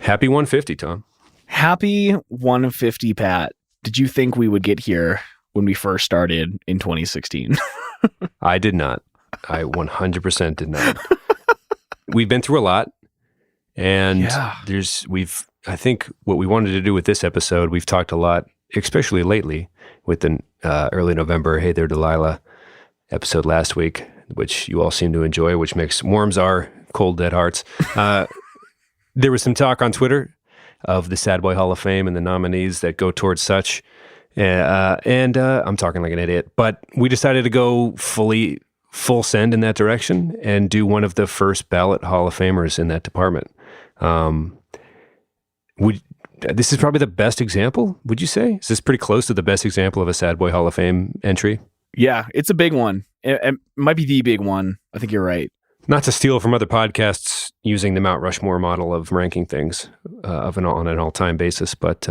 Happy 150, Tom. Happy 150, Pat. Did you think we would get here when we first started in 2016? I did not. I 100% did not. We've been through a lot, and I think what we wanted to do with this episode, we've talked a lot, especially lately with the early November Hey There Delilah episode last week, which you all seem to enjoy, which warms our cold, dead hearts. There was some talk on Twitter of the Sad Boy Hall of Fame and the nominees that go towards such. And I'm talking like an idiot, but we decided to go full send in that direction and do one of the first ballot Hall of Famers in that department. This is probably the best example, would you say? Is this pretty close to the best example of a Sad Boy Hall of Fame entry? Yeah, it's a big one. It might be the big one. I think you're right. Not to steal from other podcasts using the Mount Rushmore model of ranking things on an all-time basis, but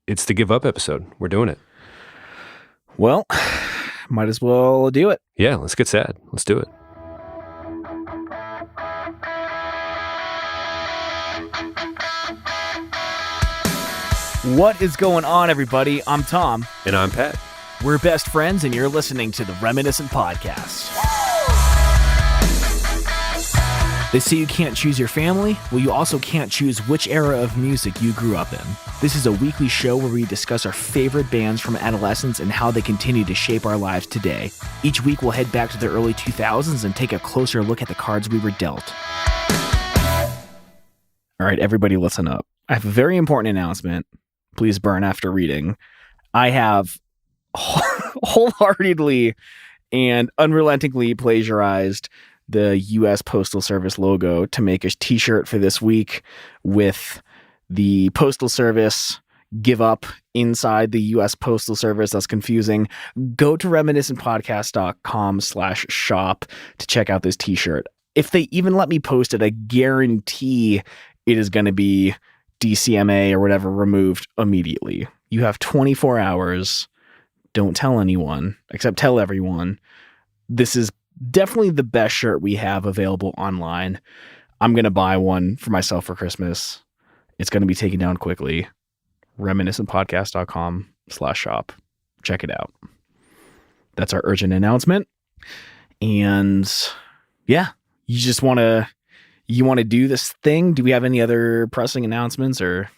it's the Give Up episode. We're doing it. Well, might as well do it. Yeah, let's get sad. Let's do it. What is going on, everybody? I'm Tom. And I'm Pat. We're best friends, and you're listening to the Reminiscent Podcast. They say you can't choose your family. Well, you also can't choose which era of music you grew up in. This is a weekly show where we discuss our favorite bands from adolescence and how they continue to shape our lives today. Each week, we'll head back to the early 2000s and take a closer look at the cards we were dealt. All right, everybody listen up. I have a very important announcement. Please burn after reading. I have wholeheartedly and unrelentingly plagiarized the U.S. Postal Service logo to make a t-shirt for this week with the Postal Service Give Up inside the U.S. Postal Service. That's confusing. Go to reminiscentpodcast.com/shop to check out this t-shirt. If they even let me post it, I guarantee it is going to be DCMA or whatever removed immediately. You have 24 hours. Don't tell anyone, except tell everyone. This is definitely the best shirt we have available online. I'm going to buy one for myself for Christmas. It's going to be taken down quickly. reminiscentpodcast.com/shop. Check it out. That's our urgent announcement. And yeah, you want to do this thing? Do we have any other pressing announcements or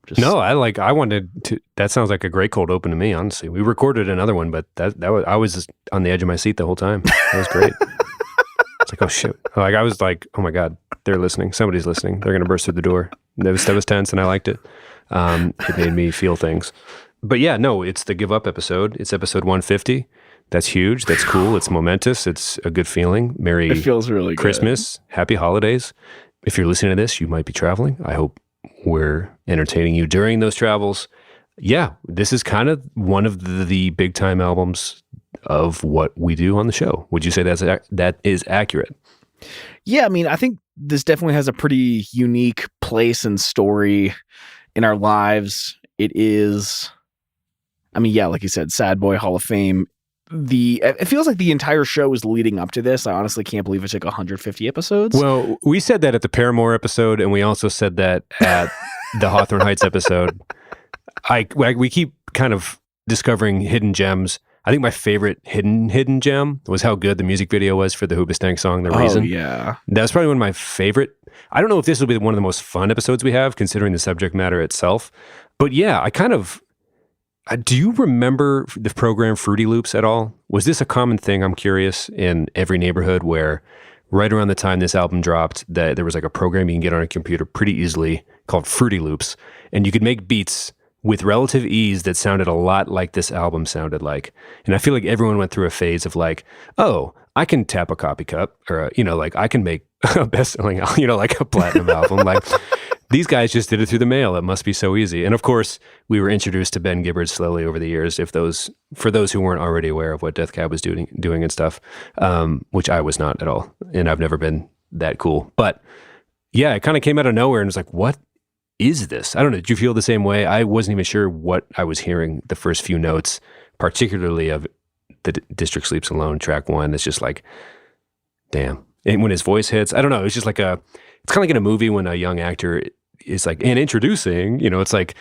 just... No, I wanted to. That sounds like a great cold open to me, honestly. We recorded another one, but I was just on the edge of my seat the whole time. That was great. It's like, oh shit. Like I was like, oh my God, they're listening. Somebody's listening. They're going to burst through the door. That was tense and I liked it. It made me feel things. But yeah, no, it's the Give Up episode. It's episode 150. That's huge. That's cool. It's momentous. It's a good feeling. Merry It feels really Christmas. Good. Happy holidays. If you're listening to this, you might be traveling. I hope we're entertaining you during those travels. Yeah, this is kind of one of the big time albums of what we do on the show. Would you say that is accurate? Yeah, I mean, I think this definitely has a pretty unique place and story in our lives. It is, I mean, yeah, like you said, Sad Boy Hall of Fame. It feels like the entire show is leading up to this. I honestly can't believe it took 150 episodes. Well, we said that at the Paramore episode, and we also said that at the Hawthorne Heights episode. We keep kind of discovering hidden gems. I think my favorite hidden gem was how good the music video was for the Hoobastank song, The Reason. Oh, yeah. That was probably one of my favorite. I don't know if this will be one of the most fun episodes we have, considering the subject matter itself. But yeah, do you remember the program Fruity Loops at all? Was this a common thing, I'm curious, in every neighborhood where right around the time this album dropped, that there was like a program you can get on a computer pretty easily called Fruity Loops, and you could make beats with relative ease that sounded a lot like this album sounded like. And I feel like everyone went through a phase of like, oh, I can tap a copy cup, or, like I can make a best-selling, like a platinum album. Like, these guys just did it through the mail. It must be so easy. And of course, we were introduced to Ben Gibbard slowly over the years. For those who weren't already aware of what Death Cab was doing and stuff, which I was not at all, and I've never been that cool. But yeah, it kind of came out of nowhere and was like, what is this? I don't know. Did you feel the same way? I wasn't even sure what I was hearing the first few notes, particularly of the District Sleeps Alone track 1. It's just like, damn. And when his voice hits, I don't know. It's just like it's kind of like in a movie when a young actor it's like, and introducing, it's like,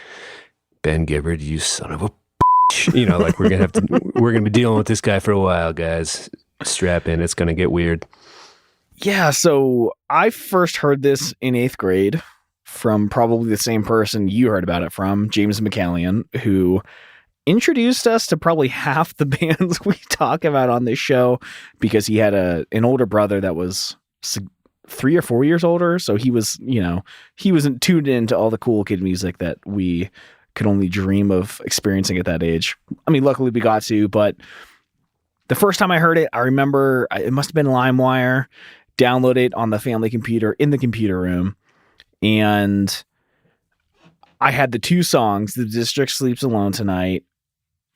Ben Gibbard, you son of a like we're gonna be dealing with this guy for a while, guys. Strap in, it's gonna get weird. Yeah, so I first heard this in 8th grade from probably the same person you heard about it from, James McCallion, who introduced us to probably half the bands we talk about on this show, because he had an older brother that was 3 or 4 years older, so he wasn't tuned into all the cool kid music that we could only dream of experiencing at that age. I mean, luckily we got to, but the first time I heard it, I remember it must have been LimeWire, download it on the family computer in the computer room. And I had the 2 songs, The District Sleeps Alone Tonight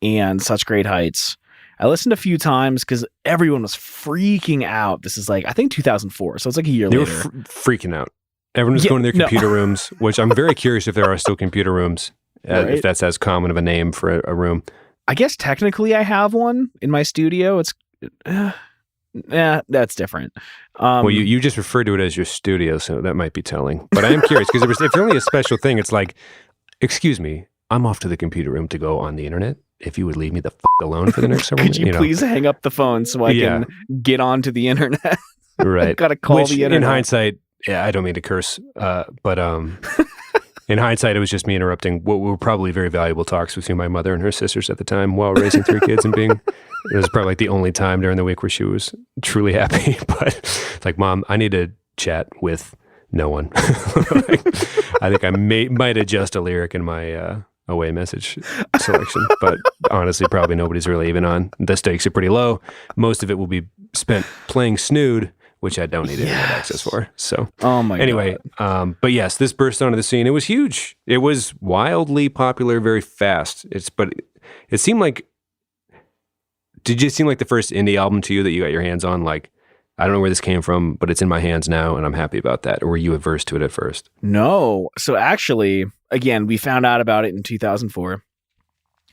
and Such Great Heights. I listened a few times because everyone was freaking out. This is like, I think 2004. So it's like a year later. They were freaking out. Everyone was going to their computer rooms, which I'm very curious if there are still computer rooms. Right? If that's as common of a name for a room. I guess technically I have one in my studio. It's that's different. Well, you just referred to it as your studio, so that might be telling. But I am curious, because if it's only a special thing, it's like, excuse me, I'm off to the computer room to go on the internet. If you would leave me the alone for the next several minutes. Could you please hang up the phone so I can get onto the internet? Right. Got to call the internet. In hindsight, I don't mean to curse, but in hindsight, it was just me interrupting what were probably very valuable talks between my mother and her sisters at the time while raising 3 kids and it was probably like the only time during the week where she was truly happy. But it's like, Mom, I need to chat with no one. I think I might adjust a lyric in my away message selection, but honestly, probably nobody's really even on. The stakes are pretty low. Most of it will be spent playing Snood, which I don't need internet access for. So, anyway, but yes, this burst onto the scene. It was huge. It was wildly popular very fast. But it seemed like, did it seem like the first indie album to you that you got your hands on? Like, I don't know where this came from, but it's in my hands now, and I'm happy about that. Or were you averse to it at first? No. So actually, again, we found out about it in 2004.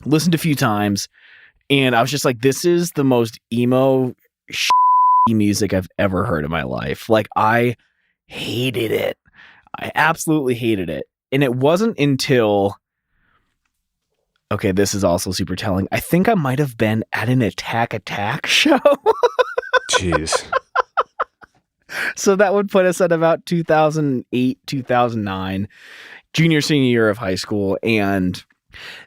Listened a few times, and I was just like, this is the most emo music I've ever heard in my life. Like, I hated it. I absolutely hated it. And it wasn't until, okay, this is also super telling. I think I might have been at an Attack show. Jeez. So that would put us at about 2008, 2009, junior, senior year of high school. And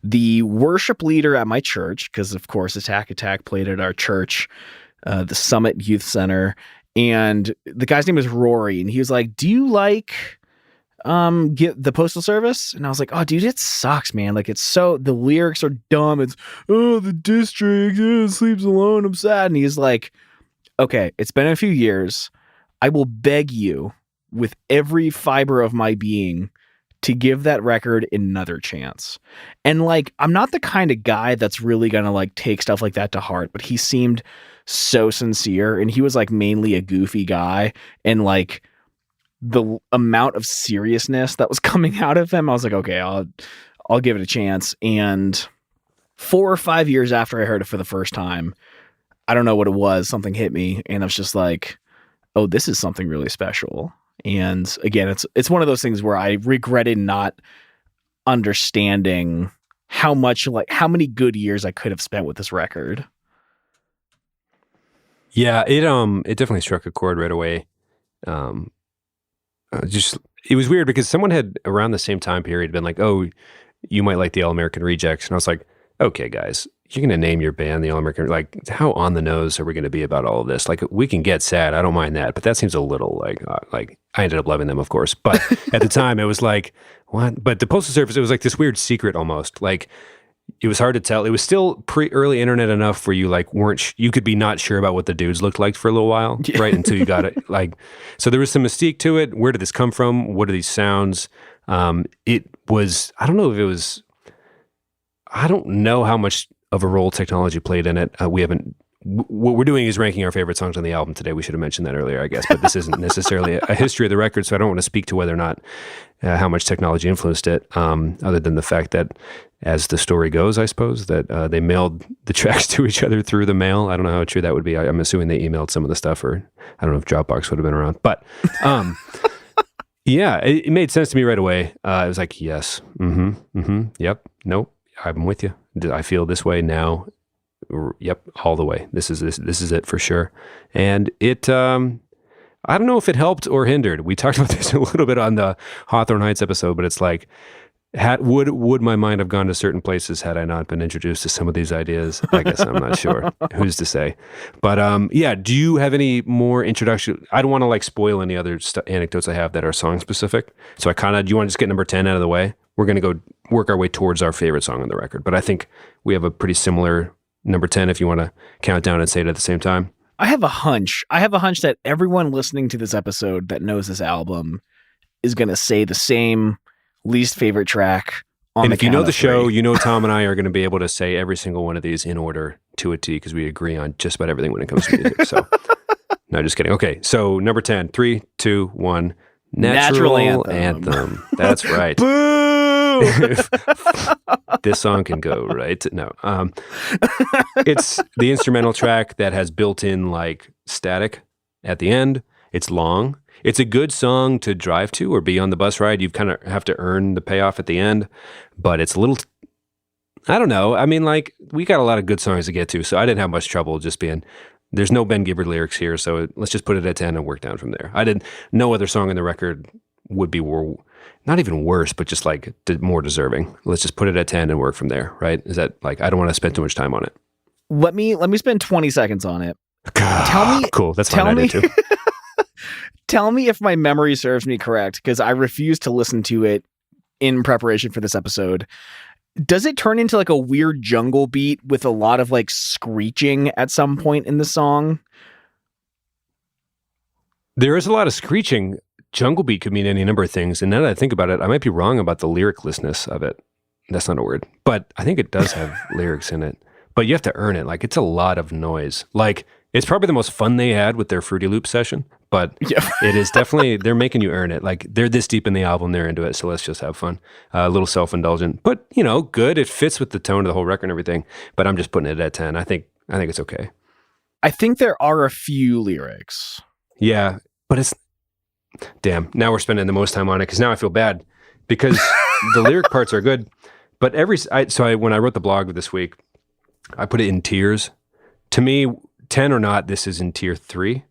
the worship leader at my church, because of course Attack played at our church, the Summit Youth Center, and the guy's name was Rory, and he was like, do you like get the Postal Service? And I was like, oh dude, it sucks, man. Like, the lyrics are dumb. It's, oh, the district sleeps alone, I'm sad. And he's like, okay, it's been a few years. I will beg you with every fiber of my being to give that record another chance. And like, I'm not the kind of guy that's really gonna like take stuff like that to heart, but he seemed so sincere, and he was like mainly a goofy guy, and like the amount of seriousness that was coming out of him, I was like, okay, I'll give it a chance. And 4 or 5 years after I heard it for the first time, I don't know what it was, something hit me, and I was just like, oh, this is something really special. And again, it's one of those things where I regretted not understanding how many good years I could have spent with this record. Yeah, it definitely struck a chord right away. It was weird because someone had around the same time period been like, oh, you might like the All American Rejects. And I was like, okay, guys, you're going to name your band the All American, like, how on the nose are we going to be about all of this? Like, we can get sad. I don't mind that. But that seems a little like I ended up loving them, of course. But at the time it was like, what? But the Postal Service, it was like this weird secret almost. Like, it was hard to tell. It was still pre-early internet enough where you like you could be not sure about what the dudes looked like for a little while, right? Until you got it. Like, so there was some mystique to it. Where did this come from? What are these sounds? It was, I don't know how much of a role technology played in it. What we're doing is ranking our favorite songs on the album today. We should have mentioned that earlier, I guess, but this isn't necessarily a history of the record, so I don't want to speak to whether or not how much technology influenced it, other than the fact that, as the story goes, I suppose, that they mailed the tracks to each other through the mail. I don't know how true that would be. I'm assuming they emailed some of the stuff, or I don't know if Dropbox would have been around. But Yeah, it made sense to me right away. I was like, yes, yep, nope, I'm with you. I feel this way now. Yep, all the way. This is it for sure. And it, I don't know if it helped or hindered. We talked about this a little bit on the Hawthorne Heights episode, but it's like, would my mind have gone to certain places had I not been introduced to some of these ideas? I guess I'm not sure. Who's to say? But yeah, do you have any more introduction? I don't want to like spoil any other anecdotes I have that are song specific. So do you want to just get number 10 out of the way? We're going to go work our way towards our favorite song on the record. But I think we have a pretty similar number 10 if you want to count down and say it at the same time. I have a hunch that everyone listening to this episode that knows this album is going to say the same least favorite track on and the if you know the show, three. you know Tom and I are going to be able to say every single one of these in order to a T because we agree on just about everything when it comes to music. So, no, just kidding. Okay, so number 10, 3, 2, 1. Natural Anthem. That's right. Boo! This song can go, right? No. It's the instrumental track that has built-in like static at the end. It's long. It's a good song to drive to or be on the bus ride. You kind of have to earn the payoff at the end, but it's a little, I don't know. I mean, like, we got a lot of good songs to get to, so I didn't have much trouble just being, there's no Ben Gibbard lyrics here, so let's just put it at 10 and work down from there. No other song in the record would be not even worse, but just like more deserving. Let's just put it at 10 and work from there, right? Is that like, I don't want to spend too much time on it. Let me spend 20 seconds on it. Tell me. Cool, that's fine, I did too. Tell me if my memory serves me correct, because I refused to listen to it in preparation for this episode. Does it turn into like a weird jungle beat with a lot of like screeching at some point in the song? There is a lot of screeching. Jungle beat could mean any number of things. And now that I think about it, I might be wrong about the lyriclessness of it. That's not a word, but I think it does have lyrics in it. But you have to earn it. Like, it's a lot of noise. Like, it's probably the most fun they had with their Fruity Loop session, but it is definitely, they're making you earn it. Like, they're this deep in the album, they're into it, so let's just have fun. A little self-indulgent, but, good. It fits with the tone of the whole record and everything, but I'm just putting it at 10. I think it's okay. I think there are a few lyrics. Yeah, but it's, damn, now we're spending the most time on it, because now I feel bad, because the lyric parts are good, but when I wrote the blog this week, I put it in tiers. To me, 10 or not, this is in tier 3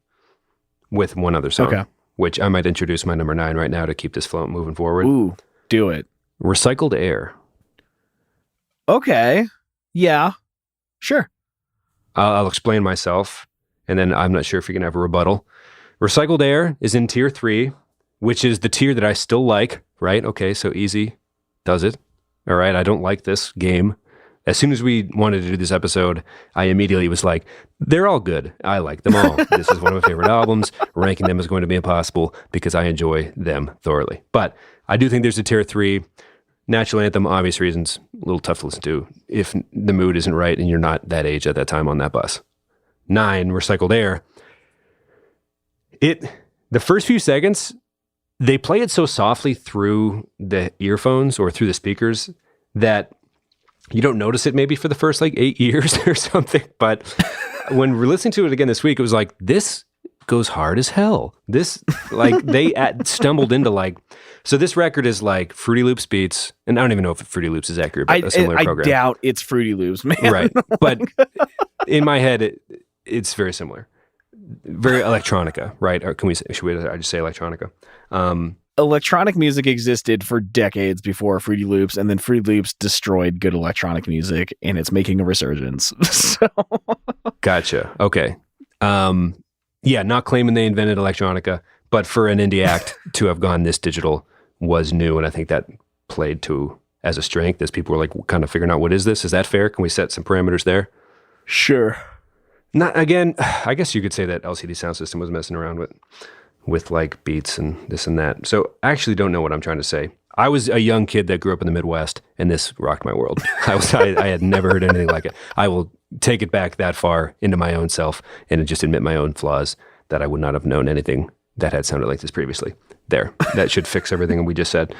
with one other song, which I might introduce my number 9 right now to keep this flow moving forward. Ooh, do it. Recycled Air. Okay. Yeah. Sure. I'll explain myself, and then I'm not sure if you're going to have a rebuttal. Recycled Air is in tier 3, which is the tier that I still like, right? Okay, so easy does it. All right, I don't like this game. As soon as we wanted to do this episode, I immediately was like, they're all good. I like them all. This is one of my favorite albums. Ranking them is going to be impossible because I enjoy them thoroughly. But I do think there's a tier 3. Natural Anthem, obvious reasons, a little tough to listen to if the mood isn't right and you're not that age at that time on that bus. 9, Recycled Air. The first few seconds, they play it so softly through the earphones or through the speakers that you don't notice it maybe for the first like 8 years or something. But when we're listening to it again this week, it was like, this goes hard as hell. This, like, they stumbled into like, so this record is like Fruity Loops beats, and I don't even know if Fruity Loops is accurate, but a similar program. I doubt it's Fruity Loops, man. Right. But in my head, it's very similar. Very electronica, right? Or should I just say electronica? Electronic music existed for decades before Fruity Loops, and then Fruity Loops destroyed good electronic music, and it's making a resurgence. So. Gotcha. Okay. Yeah, not claiming they invented electronica, but for an indie act to have gone this digital was new, and I think that played as a strength as people were like kind of figuring out, what is this? Is that fair? Can we set some parameters there? Sure. Not again. I guess you could say that LCD Sound System was messing around with like beats and this and that. So I actually don't know what I'm trying to say. I was a young kid that grew up in the Midwest, and this rocked my world. I had never heard anything like it. I will take it back that far into my own self and just admit my own flaws, that I would not have known anything that had sounded like this previously. There, that should fix everything we just said.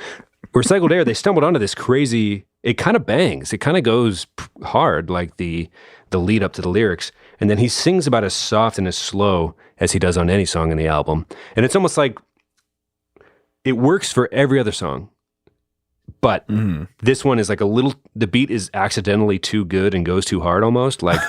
Recycled Air, they stumbled onto this crazy, it kind of bangs. It kind of goes hard, like the lead up to the lyrics. And then he sings about as soft and as slow as he does on any song in the album. And it's almost like it works for every other song. But this one is like the beat is accidentally too good and goes too hard almost. Like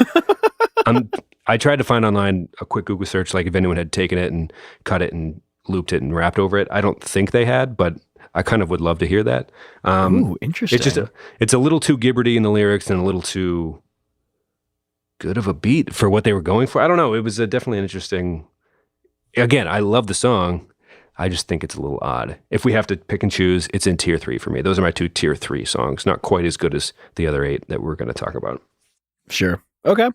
I tried to find online a quick Google search, like if anyone had taken it and cut it and looped it and rapped over it. I don't think they had, but I kind of would love to hear that. Ooh, interesting. It's a little too gibberty in the lyrics and a little too good of a beat for what they were going for. I don't know. It was definitely an interesting. Again, I love the song. I just think it's a little odd. If we have to pick and choose, it's in tier 3 for me. Those are my 2 tier 3 songs. Not quite as good as the other 8 that we're going to talk about. Sure. Okay.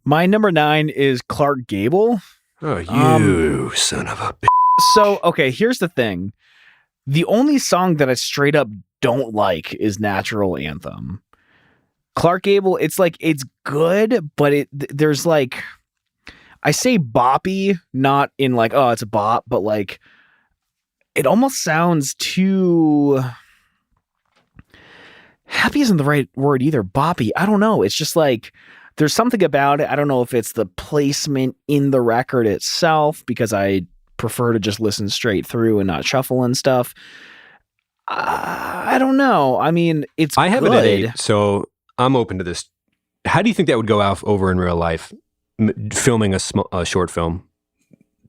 My number 9 is Clark Gable. Oh, you son of a bitch. So, okay, here's the thing. The only song that I straight up don't like is Natural Anthem. Clark Gable, it's good, but there's like, I say boppy, not in like, oh, it's a bop, but like, it almost sounds too, happy isn't the right word either, boppy. I don't know. It's just like, there's something about it. I don't know if it's the placement in the record itself, because I prefer to just listen straight through and not shuffle and stuff. I don't know. I mean, I have it at 8, so I'm open to this. How do you think that would go out over in real life? Filming a short film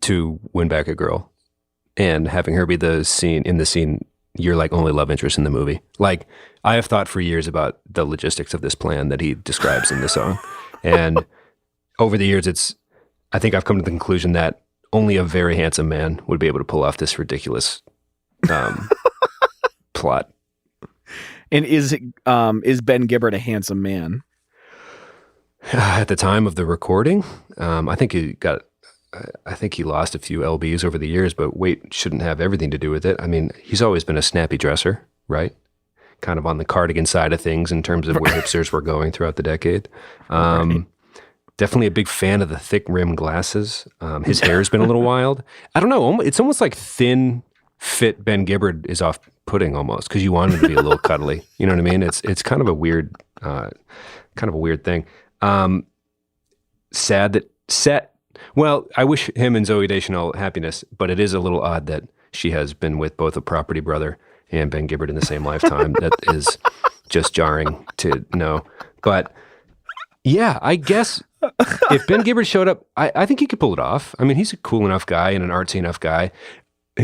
to win back a girl and having her be the scene you're like only love interest in the movie. Like, I have thought for years about the logistics of this plan that he describes in the song. And over the years, I think I've come to the conclusion that only a very handsome man would be able to pull off this ridiculous plot. And is Ben Gibbard a handsome man? At the time of the recording, I think he lost a few lbs over the years, but weight shouldn't have everything to do with it. I mean, he's always been a snappy dresser, right? Kind of on the cardigan side of things in terms of where hipsters were going throughout the decade. Right. Definitely a big fan of the thick rim glasses. His hair's been a little wild. I don't know. It's almost like thin fit Ben Gibbard is off-putting almost, because you want him to be a little cuddly. You know what I mean? It's kind of a weird thing. Sad that Set. Well, I wish him and Zooey Deschanel happiness, but it is a little odd that she has been with both a property brother and Ben Gibbard in the same lifetime. That is just jarring to know. But yeah, I guess if Ben Gibbard showed up, I think he could pull it off. I mean, he's a cool enough guy and an artsy enough guy.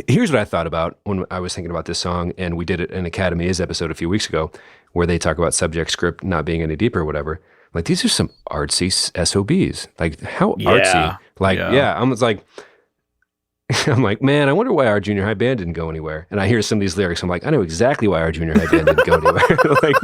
Here's what I thought about when I was thinking about this song, and we did it in Academy Is episode a few weeks ago, where they talk about subject script not being any deeper or whatever. Like, these are some artsy SOBs. Like, how artsy? Like, I'm like, man, I wonder why our junior high band didn't go anywhere. And I hear some of these lyrics. I'm like, I know exactly why our junior high band didn't go anywhere. Like,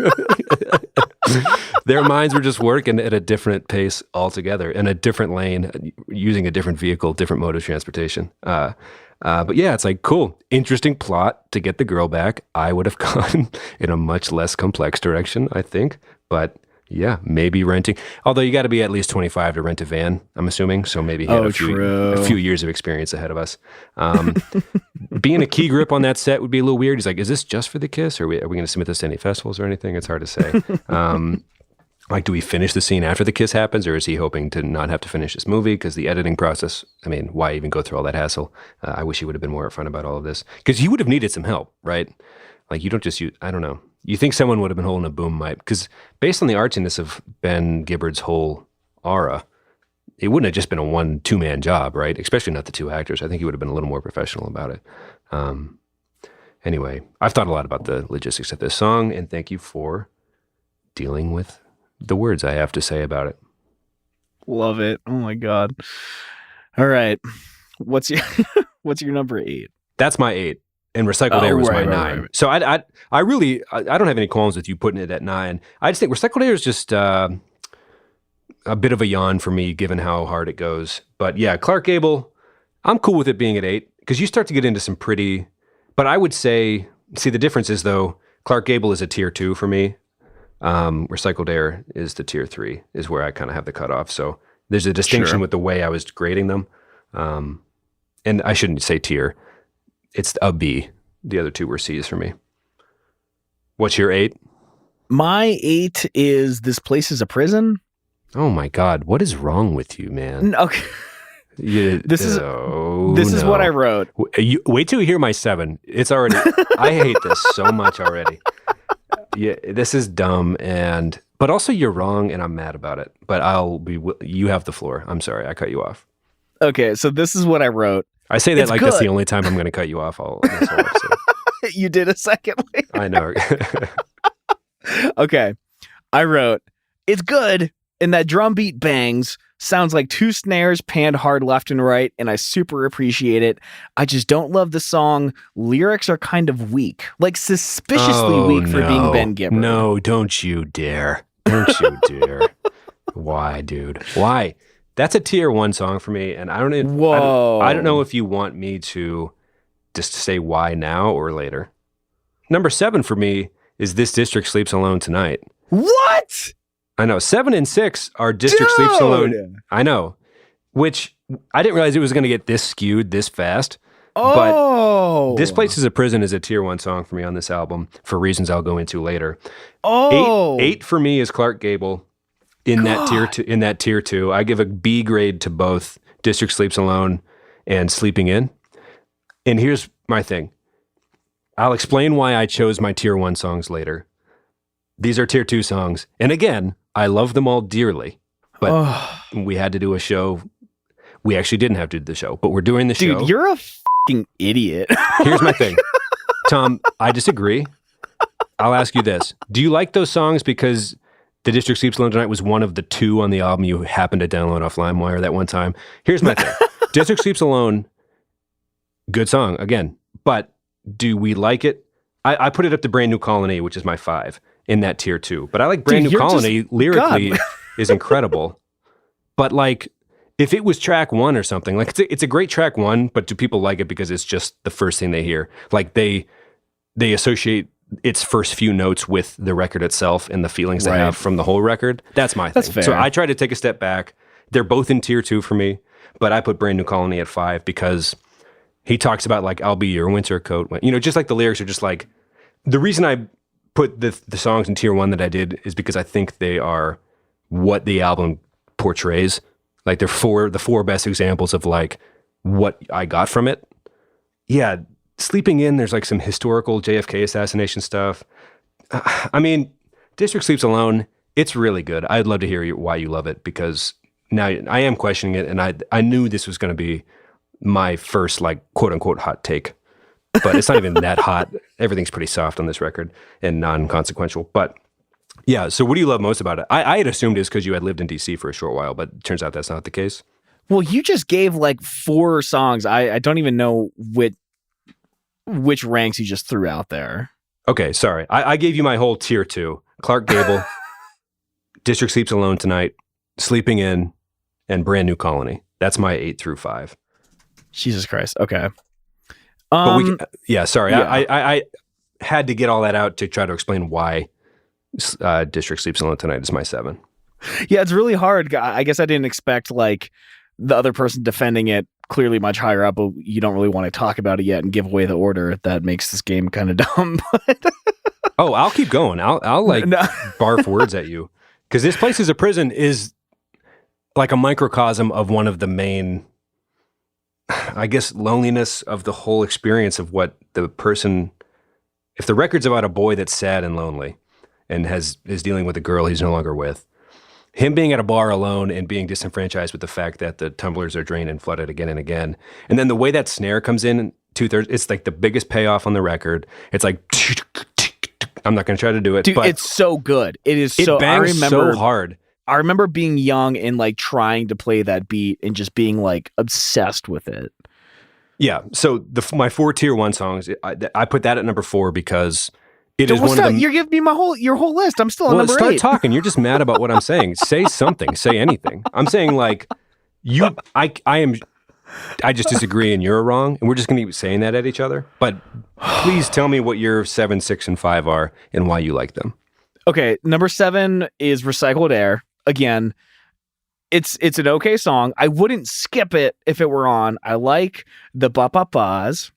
their minds were just working at a different pace altogether, in a different lane, using a different vehicle, different mode of transportation. But yeah, it's like, cool, interesting plot to get the girl back. I would have gone in a much less complex direction, I think. But yeah, maybe renting. Although you got to be at least 25 to rent a van, I'm assuming. So maybe he had a few years of experience ahead of us. Being a key grip on that set would be a little weird. He's like, is this just for the kiss? Or are we going to submit this to any festivals or anything? It's hard to say. Like, do we finish the scene after the kiss happens, or is he hoping to not have to finish this movie? Because the editing process, I mean, why even go through all that hassle? I wish he would have been more upfront about all of this. Because he would have needed some help, right? Like, you don't just use, I don't know. You think someone would have been holding a boom mic? Because based on the artsiness of Ben Gibbard's whole aura, it wouldn't have just been a 1-2-man job, right? Especially not the two actors. I think he would have been a little more professional about it. Anyway, I've thought a lot about the logistics of this song, and thank you for dealing with the words I have to say about it. Love it. Oh my God. All right. What's your number 8? That's my 8. And Recycled Air was my 9. Right. So I don't have any qualms with you putting it at 9. I just think Recycled Air is just a bit of a yawn for me, given how hard it goes. But yeah, Clark Gable, I'm cool with it being at 8, because you start to get into some pretty, but I would say, see, the difference is, though, Clark Gable is a tier 2 for me. Recycled Air is the tier 3, is where I kind of have the cutoff. So there's a distinction with the way I was grading them. And I shouldn't say tier. It's a B. The other 2 were C's for me. What's your 8? My 8 is This Place Is a Prison. Oh my God. What is wrong with you, man? Okay. This is what I wrote. Wait till you hear my 7. It's already. I hate this so much already. Yeah, this is dumb, but also you're wrong, and I'm mad about it. But you have the floor. I'm sorry, I cut you off. Okay, so this is what I wrote. I say that that's the only time I'm going to cut you off this whole episode. You did a second later. I know. Okay, I wrote, it's good, and that drum beat bangs. Sounds like 2 snares panned hard left and right, and I super appreciate it. I just don't love the song. Lyrics are kind of weak, like suspiciously weak for being Ben Gibbard. No, don't you dare. Don't you dare. Why, dude? Why? That's a tier 1 song for me, and I don't know if you want me to just say why now or later. Number 7 for me is This District Sleeps Alone Tonight. What? I know. 7 and 6 are District Sleeps Alone. I know. Which I didn't realize it was going to get this skewed this fast. Oh. But This Place is a Prison is a tier 1 song for me on this album for reasons I'll go into later. Oh. 8 for me is Clark Gable in that tier 2. I give a B grade to both District Sleeps Alone and Sleeping In. And here's my thing. I'll explain why I chose my tier 1 songs later. These are tier 2 songs. And again, I love them all dearly, but we had to do a show. We actually didn't have to do the show, but we're doing the show. Dude, you're a fucking idiot. Here's my thing. Tom, I disagree. I'll ask you this. Do you like those songs because The District Sleeps Alone Tonight was one of the 2 on the album you happened to download off LimeWire that one time? Here's my thing. District Sleeps Alone, good song, again. But do we like it? I put it up to Brand New Colony, which is my 5. In that tier 2. But I like Brand New Colony lyrically is incredible. But like, if it was track 1 or something, like it's a great track 1, but do people like it because it's just the first thing they hear? Like they associate its first few notes with the record itself and the feelings they have from the whole record. That's my thing. That's fair. So I try to take a step back. They're both in tier 2 for me, but I put Brand New Colony at 5 because he talks about like, I'll be your winter coat. Just like the lyrics are just like, the reason I put the songs in tier 1 that I did is because I think they are what the album portrays. Like they're the 4 best examples of like what I got from it. Yeah, Sleeping In, there's like some historical JFK assassination stuff. I mean, District Sleeps Alone, it's really good. I'd love to hear why you love it because now I am questioning it, and I knew this was going to be my first like quote unquote hot take. But it's not even that hot. Everything's pretty soft on this record and non-consequential. But yeah, so what do you love most about it? I had assumed it's because you had lived in DC for a short while, but it turns out that's not the case. Well, you just gave like 4 songs. I don't even know which ranks you just threw out there. Okay, sorry. I gave you my whole tier 2. Clark Gable, District Sleeps Alone Tonight, Sleeping In, and Brand New Colony. That's my 8 through 5. Jesus Christ. Okay. But sorry. Yeah. I had to get all that out to try to explain why District Sleeps Alone Tonight is my 7. Yeah, it's really hard. I guess I didn't expect like the other person defending it clearly much higher up, but you don't really want to talk about it yet and give away the order. That makes this game kind of dumb. Oh, I'll keep going. I'll barf words at you because This Place is a Prison is like a microcosm of one of the main, I guess, loneliness of the whole experience of what the person, if the record's about a boy that's sad and lonely and is dealing with a girl he's no longer with, him being at a bar alone and being disenfranchised with the fact that the tumblers are drained and flooded again and again. And then the way that snare comes in 2/3, it's like the biggest payoff on the record. It's like, I'm not going to try to do it. Dude, but it's so good. It is it so, bangs so hard. I remember being young and like trying to play that beat and just being like obsessed with it. Yeah. So my 4 tier 1 songs, I put that at number 4 because it is one of them. You're giving me your whole list. I'm still on number 8. Start talking. You're just mad about what I'm saying. Say something. Say anything. I'm saying like I just disagree and you're wrong, and we're just going to keep saying that at each other. But please tell me what your 7, 6, and 5 are and why you like them. Okay, number 7 is Recycled Air. Again, it's an okay song. I wouldn't skip it if it were on. I like the ba-ba-bas.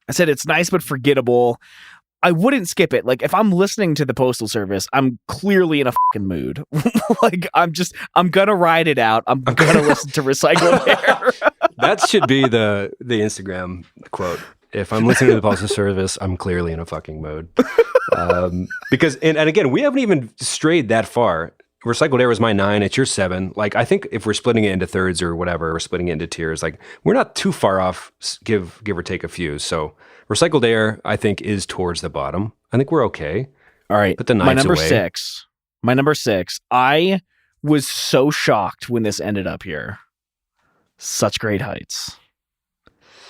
I said it's nice but forgettable. I wouldn't skip it. Like if I'm listening to the Postal Service, I'm clearly in a fucking mood. Like I'm gonna ride it out. I'm gonna listen to Recycled Air. That should be the Instagram quote. If I'm listening to the Postal Service, I'm clearly in a fucking mode. Because and again, we haven't even strayed that far. Recycled Air was my 9, it's your 7. Like, I think if we're splitting it into thirds or whatever, we're splitting it into tiers, like, we're not too far off, give or take a few. So, Recycled Air, I think, is towards the bottom. I think we're okay. All right. Put the my knives number away. 6. My number 6. I was so shocked when this ended up here. Such Great Heights.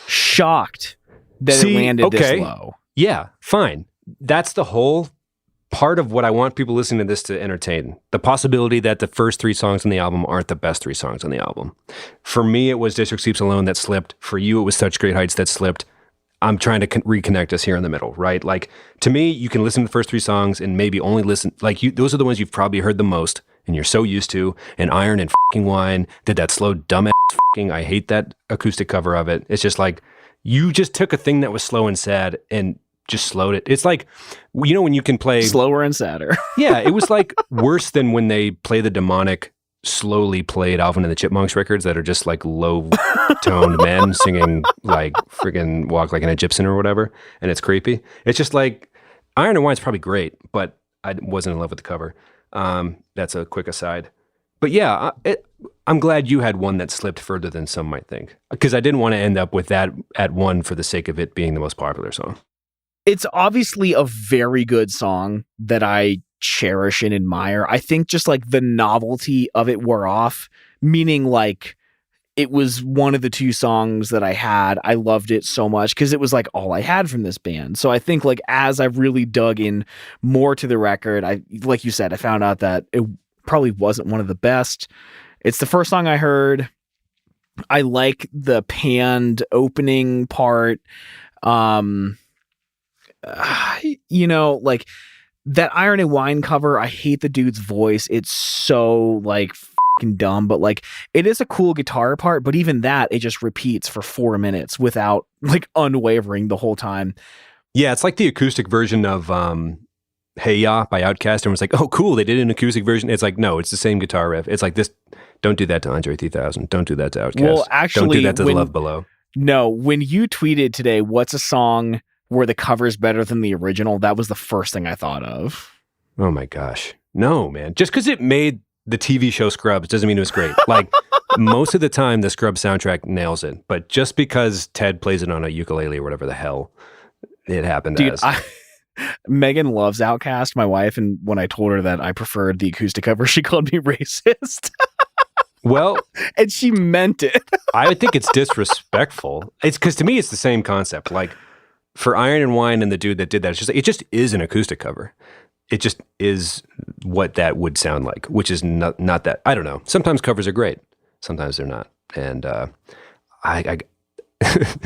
Shocked that it landed this low. Yeah, fine. That's the whole part of what I want people listening to this to entertain. The possibility that the first 3 songs on the album aren't the best 3 songs on the album. For me, it was District Sleeps Alone that slipped. For you, it was Such Great Heights that slipped. I'm trying to reconnect us here in the middle, right? Like, to me, you can listen to the first 3 songs and maybe only listen, like, those are the ones you've probably heard the most and you're so used to. And Iron and fucking Wine did that slow, dumbass fucking, I hate that acoustic cover of it. It's just like, you just took a thing that was slow and sad and just slowed it. It's like, you know, when you can play slower and sadder. Yeah, it was like worse than when they play the demonic, slowly played Alvin and the Chipmunks records that are just like low-toned men singing like friggin' Walk Like an Egyptian or whatever, and it's creepy. It's just like, Iron and Wine's probably great, but I wasn't in love with the cover. That's a quick aside. But yeah, I'm glad you had one that slipped further than some might think, because I didn't want to end up with that at 1 for the sake of it being the most popular song. It's obviously a very good song that I cherish and admire. I think just like the novelty of it wore off, meaning like it was one of the 2 songs that I had. I loved it so much because it was like all I had from this band. So I think like as I've really dug in more to the record, like you said, I found out that it probably wasn't one of the best. It's the first song I heard. I like the panned opening part. You know, like that Iron and Wine cover, I hate the dude's voice. It's so like fucking dumb, but like it is a cool guitar part, but even that, it just repeats for 4 minutes without like unwavering the whole time. Yeah, it's like the acoustic version of Hey Ya by Outkast, and was like, oh cool, they did an acoustic version. It's like, no, it's the same guitar riff. It's like this, don't do that to Andre 3000. Don't do that to Outkast. Well, actually, don't do that to The Love Below. No, when you tweeted today, what's a song where the cover's better than the original, that was the first thing I thought of. Oh my gosh. No, man. Just because it made the TV show Scrubs doesn't mean it was great. Like, most of the time, the Scrubs soundtrack nails it. But just because Ted plays it on a ukulele or whatever the hell it happened as. Megan loves Outkast, my wife, and when I told her that I preferred the acoustic cover, she called me racist. Well, and she meant it. I think it's disrespectful. It's because to me, it's the same concept. Like, for Iron and Wine and the dude that did that, it just is an acoustic cover. It just is what that would sound like, which is not that. I don't know. Sometimes covers are great. Sometimes they're not. And I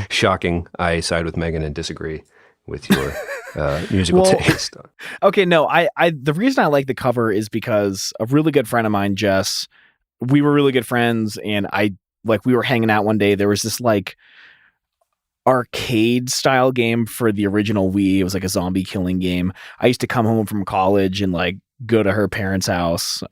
shocking, I side with Megan and disagree with your musical taste. Okay, no, I the reason I like the cover is because a really good friend of mine, Jess, we were really good friends, and we were hanging out one day. There was this like arcade style game for the original Wii. It was like a zombie killing game. I used to come home from college and like go to her parents' house.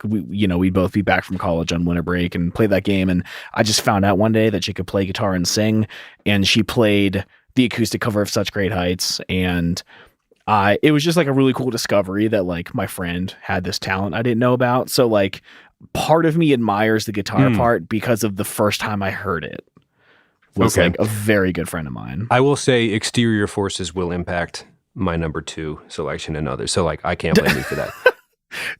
We'd both be back from college on winter break and play that game. And I just found out one day that she could play guitar and sing, and she played the acoustic cover of Such Great Heights. And it was just like a really cool discovery that like my friend had this talent I didn't know about. So like part of me admires the guitar part because of the first time I heard it. Was like a very good friend of mine. I will say exterior forces will impact my number 2 selection and others. So like, I can't blame you for that.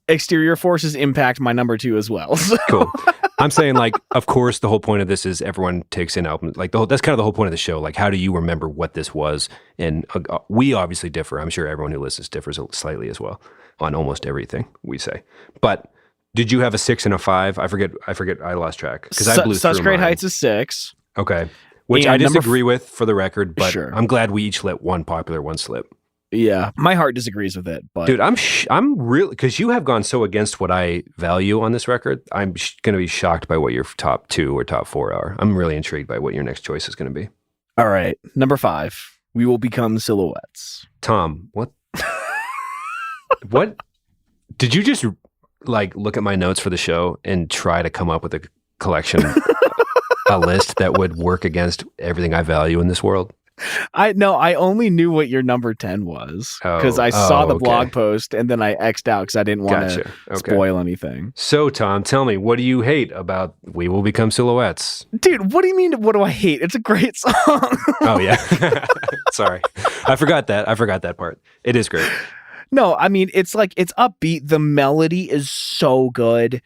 Exterior forces impact my number 2 as well. So. Cool. I'm saying like, of course, the whole point of this is everyone takes in albums. Like that's kind of the whole point of the show. Like, how do you remember what this was? And we obviously differ. I'm sure everyone who listens differs slightly as well on almost everything we say. But did you have a 6 and a 5? I forget. I lost track because I blew through Such Great mine. Heights is 6. Okay. Which I disagree with for the record, but sure. I'm glad we each let one popular, one slip. Yeah. My heart disagrees with it, but dude, I'm really, because you have gone so against what I value on this record. I'm going to be shocked by what your top 2 or top 4 are. I'm really intrigued by what your next choice is going to be. All right. Number 5. We will become silhouettes. Tom, what? What? Did you just like look at my notes for the show and try to come up with a collection, a list that would work against everything I value in this world? I only knew what your number 10 was because I saw the blog post and then I X'd out because I didn't want to spoil anything. So, Tom, tell me, what do you hate about We Will Become Silhouettes? Dude, what do you mean, what do I hate? It's a great song. Oh, yeah. Sorry. I forgot that part. It is great. No, I mean, it's like, it's upbeat. The melody is so good.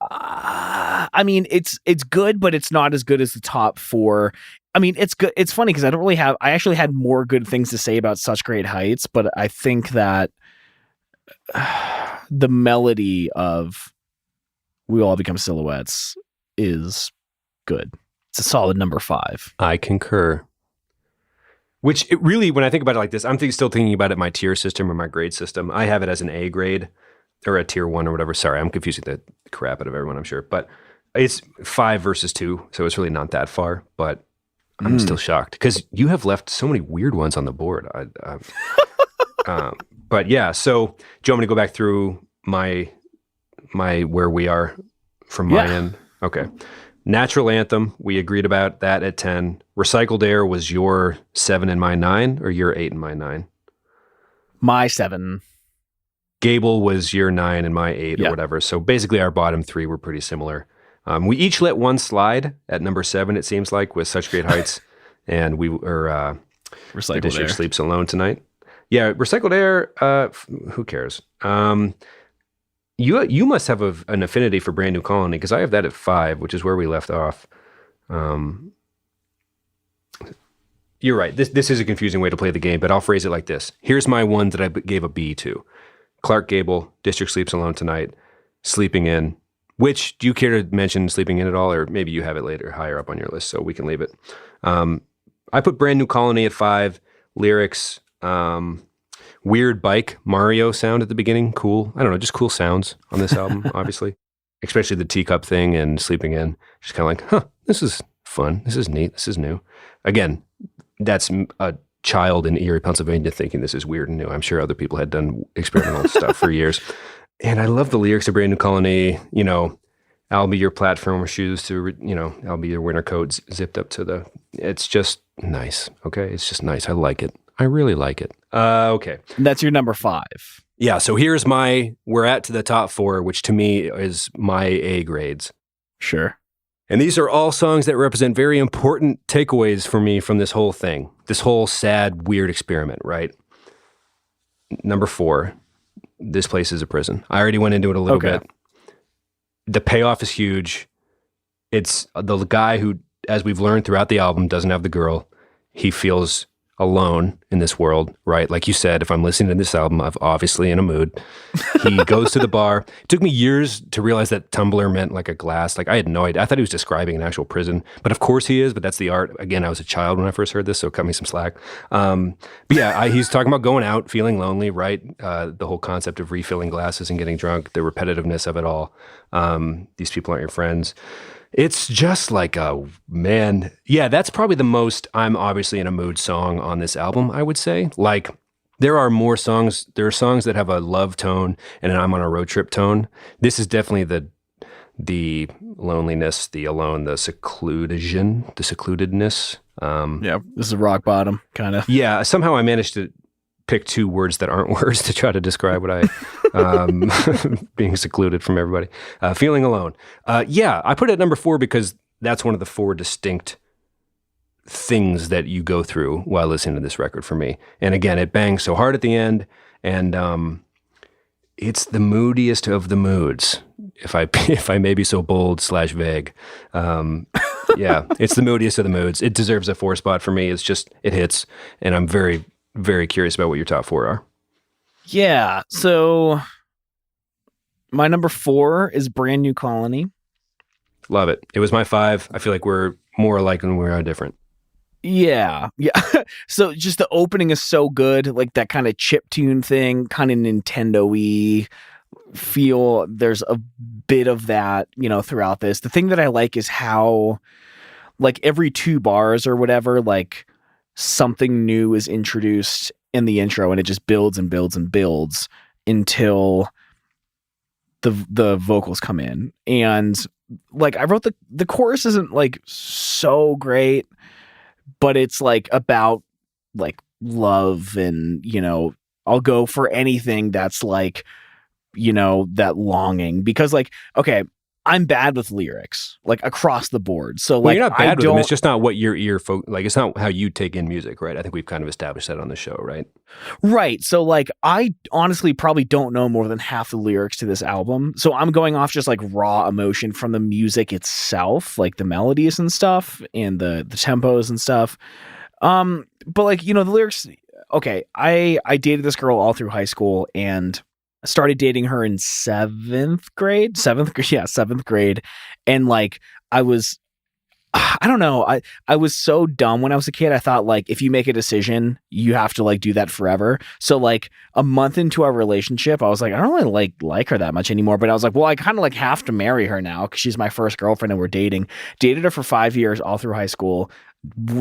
I mean, it's good, but it's not as good as the top four. I mean, it's good. It's funny because I actually had more good things to say about Such Great Heights, but I think that the melody of We All Become Silhouettes is good. It's a solid number 5. I concur. Which it really, when I think about it like this, I'm still thinking about it in my tier system or my grade system. I have it as an A grade or a tier 1 or whatever. Sorry, I'm confusing the crap out of everyone, I'm sure. But it's 5 versus 2, so it's really not that far. But I'm still shocked because you have left so many weird ones on the board. But yeah, so do you want me to go back through my where we are from my end? Okay. Natural Anthem, we agreed about that at 10. Recycled Air was your 7 and my 9, or your 8 and my 9? My 7. Gable was your 9 and my 8 or whatever. So basically our bottom 3 were pretty similar. We each let one slide at number 7, it seems like, with Such Great Heights. And we were Recycled The District Air Sleeps Alone Tonight. Yeah, Recycled Air, who cares? You must have an affinity for Brand New Colony, because I have that at 5, which is where we left off. You're right. This is a confusing way to play the game, but I'll phrase it like this. Here's my one that I gave a B to. Clark Gable, District Sleeps Alone Tonight, Sleeping In. Which, do you care to mention Sleeping In at all? Or maybe you have it later, higher up on your list, so we can leave it. I put Brand New Colony at 5. Lyrics, weird bike Mario sound at the beginning. Cool. I don't know, just cool sounds on this album, obviously. Especially the teacup thing and Sleeping In. Just kind of like, this is fun. This is neat. This is new. Again, that's a child in Erie, Pennsylvania thinking this is weird and new. I'm sure other people had done experimental stuff for years. And I love the lyrics of Brand New Colony. You know, I'll be your platform shoes to, I'll be your winter coat zipped up to the, it's just nice. Okay. It's just nice. I like it. I really like it. Okay. And that's your number 5. Yeah. So here's we're at to the top 4, which to me is my A grades. Sure. And these are all songs that represent very important takeaways for me from this whole thing, this whole sad, weird experiment, right? Number 4. This Place is a Prison. I already went into it a little bit. The payoff is huge. It's the guy who, as we've learned throughout the album, doesn't have the girl. He feels alone in this world, right? Like you said, if I'm listening to this album, I'm obviously in a mood. He goes to the bar. It took me years to realize that tumbler meant like a glass. Like I had no idea. I thought he was describing an actual prison, but of course he is, but that's the art. Again, I was a child when I first heard this, so cut me some slack. But yeah, he's talking about going out, feeling lonely, right? The whole concept of refilling glasses and getting drunk, the repetitiveness of it all. These people aren't your friends. It's just like man. Yeah, that's probably the most I'm obviously in a mood song on this album, I would say. Like, there are more songs. There are songs that have a love tone and an I'm on a road trip tone. This is definitely the loneliness, the alone, the secludedness. Yeah, this is rock bottom, kind of. Yeah, somehow I managed to pick 2 words that aren't words to try to describe what I being secluded from everybody, feeling alone. Yeah, I put it at number 4 because that's one of the 4 distinct things that you go through while listening to this record for me. And again, it bangs so hard at the end, and it's the moodiest of the moods, if I may be so bold / vague. Yeah, it's the moodiest of the moods. It deserves a 4 spot for me. It's just, it hits, and I'm very, very curious about what your top 4 are. Yeah, so my number 4 is Brand New Colony. Love it. It was my 5. I feel like we're more alike than we are different. Yeah. So just the opening is so good, like that kind of chiptune thing, kind of Nintendo-y feel. There's a bit of that, throughout this. The thing that I like is how, like, every 2 bars or whatever, like, something new is introduced in the intro, and it just builds and builds and builds until the vocals come in. And like I wrote the chorus isn't like so great, but it's like about like love and, you know, I'll go for anything that's like, you know, that longing, because like, okay, I'm bad with lyrics, like across the board. So Well, like, you're not bad with them. It's just not what your ear like. It's not how you take in music, right? I think we've kind of established that on the show, right? Right. So like, I honestly probably don't know more than half the lyrics to this album. So I'm going off just like raw emotion from the music itself, like the melodies and stuff and the tempos and stuff. But like, you know, the lyrics, okay, I dated this girl all through high school and started dating her in seventh grade. And like, I don't know. I was so dumb when I was a kid. I thought like, if you make a decision, you have to like do that forever. So like a month into our relationship, I was like, I don't really like her that much anymore. But I was like, well, I kind of like have to marry her now because she's my first girlfriend and we're dating. Dated her for 5 years all through high school.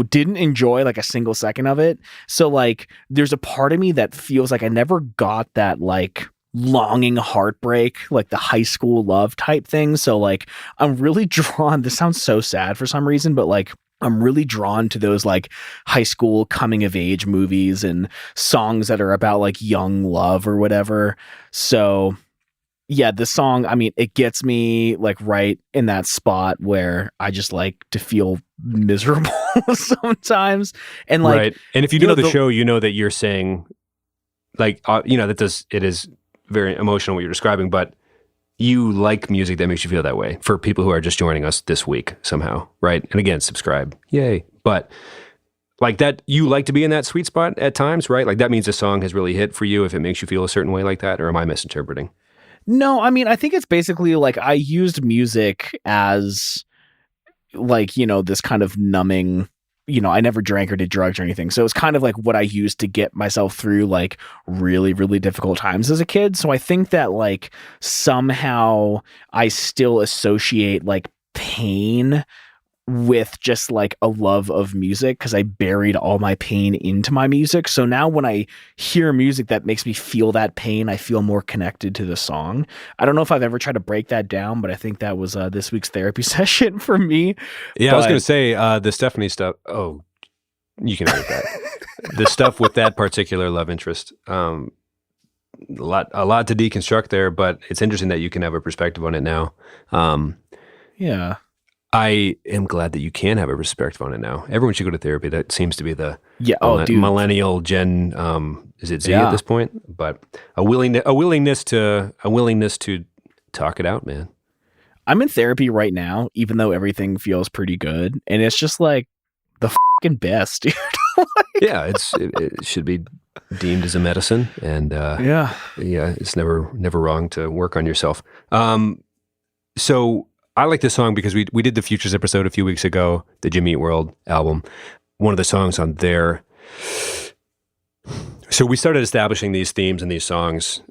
Didn't enjoy like a single second of it. So like, there's a part of me that feels like I never got that like longing heartbreak, like the high school love type thing. So like, I'm really drawn, this sounds so sad for some reason, but like, I'm really drawn to those like high school coming of age movies and songs that are about like young love or whatever. So yeah, this song, I mean, it gets me like right in that spot where I just like to feel miserable sometimes. And like, right. And if you know the show, you know that you're saying like, you know, it is very emotional what you're describing, but you like music that makes you feel that way, for people who are just joining us this week somehow, right? And again, subscribe. Yay. But like that, you like to be in that sweet spot at times, right? Like that means a song has really hit for you if it makes you feel a certain way like that, or am I misinterpreting? No, I mean, I think it's basically like I used music as like, you know, this kind of numbing, you know, I never drank or did drugs or anything. So it's kind of like what I used to get myself through like really, really difficult times as a kid. So I think that like somehow I still associate like pain with just like a love of music because I buried all my pain into my music. So now when I hear music that makes me feel that pain, I feel more connected to the song. I don't know if I've ever tried to break that down, but I think that was this week's therapy session for me. Yeah, I was going to say the Stephanie stuff. Oh, you can edit that. The stuff with that particular love interest. A lot to deconstruct there, but it's interesting that you can have a perspective on it now. Yeah. I am glad that you can have a perspective on it now. Everyone should go to therapy. That seems to be the millennial Gen. Is it Z at this point? But a willingness to talk it out, man. I'm in therapy right now, even though everything feels pretty good, and it's just like the fucking best, dude. Yeah, it should be deemed as a medicine, and it's never wrong to work on yourself. So. I like this song because we did the Futures episode a few weeks ago, the Jimmy Eat World album. One of the songs on there. So we started establishing these themes and these songs,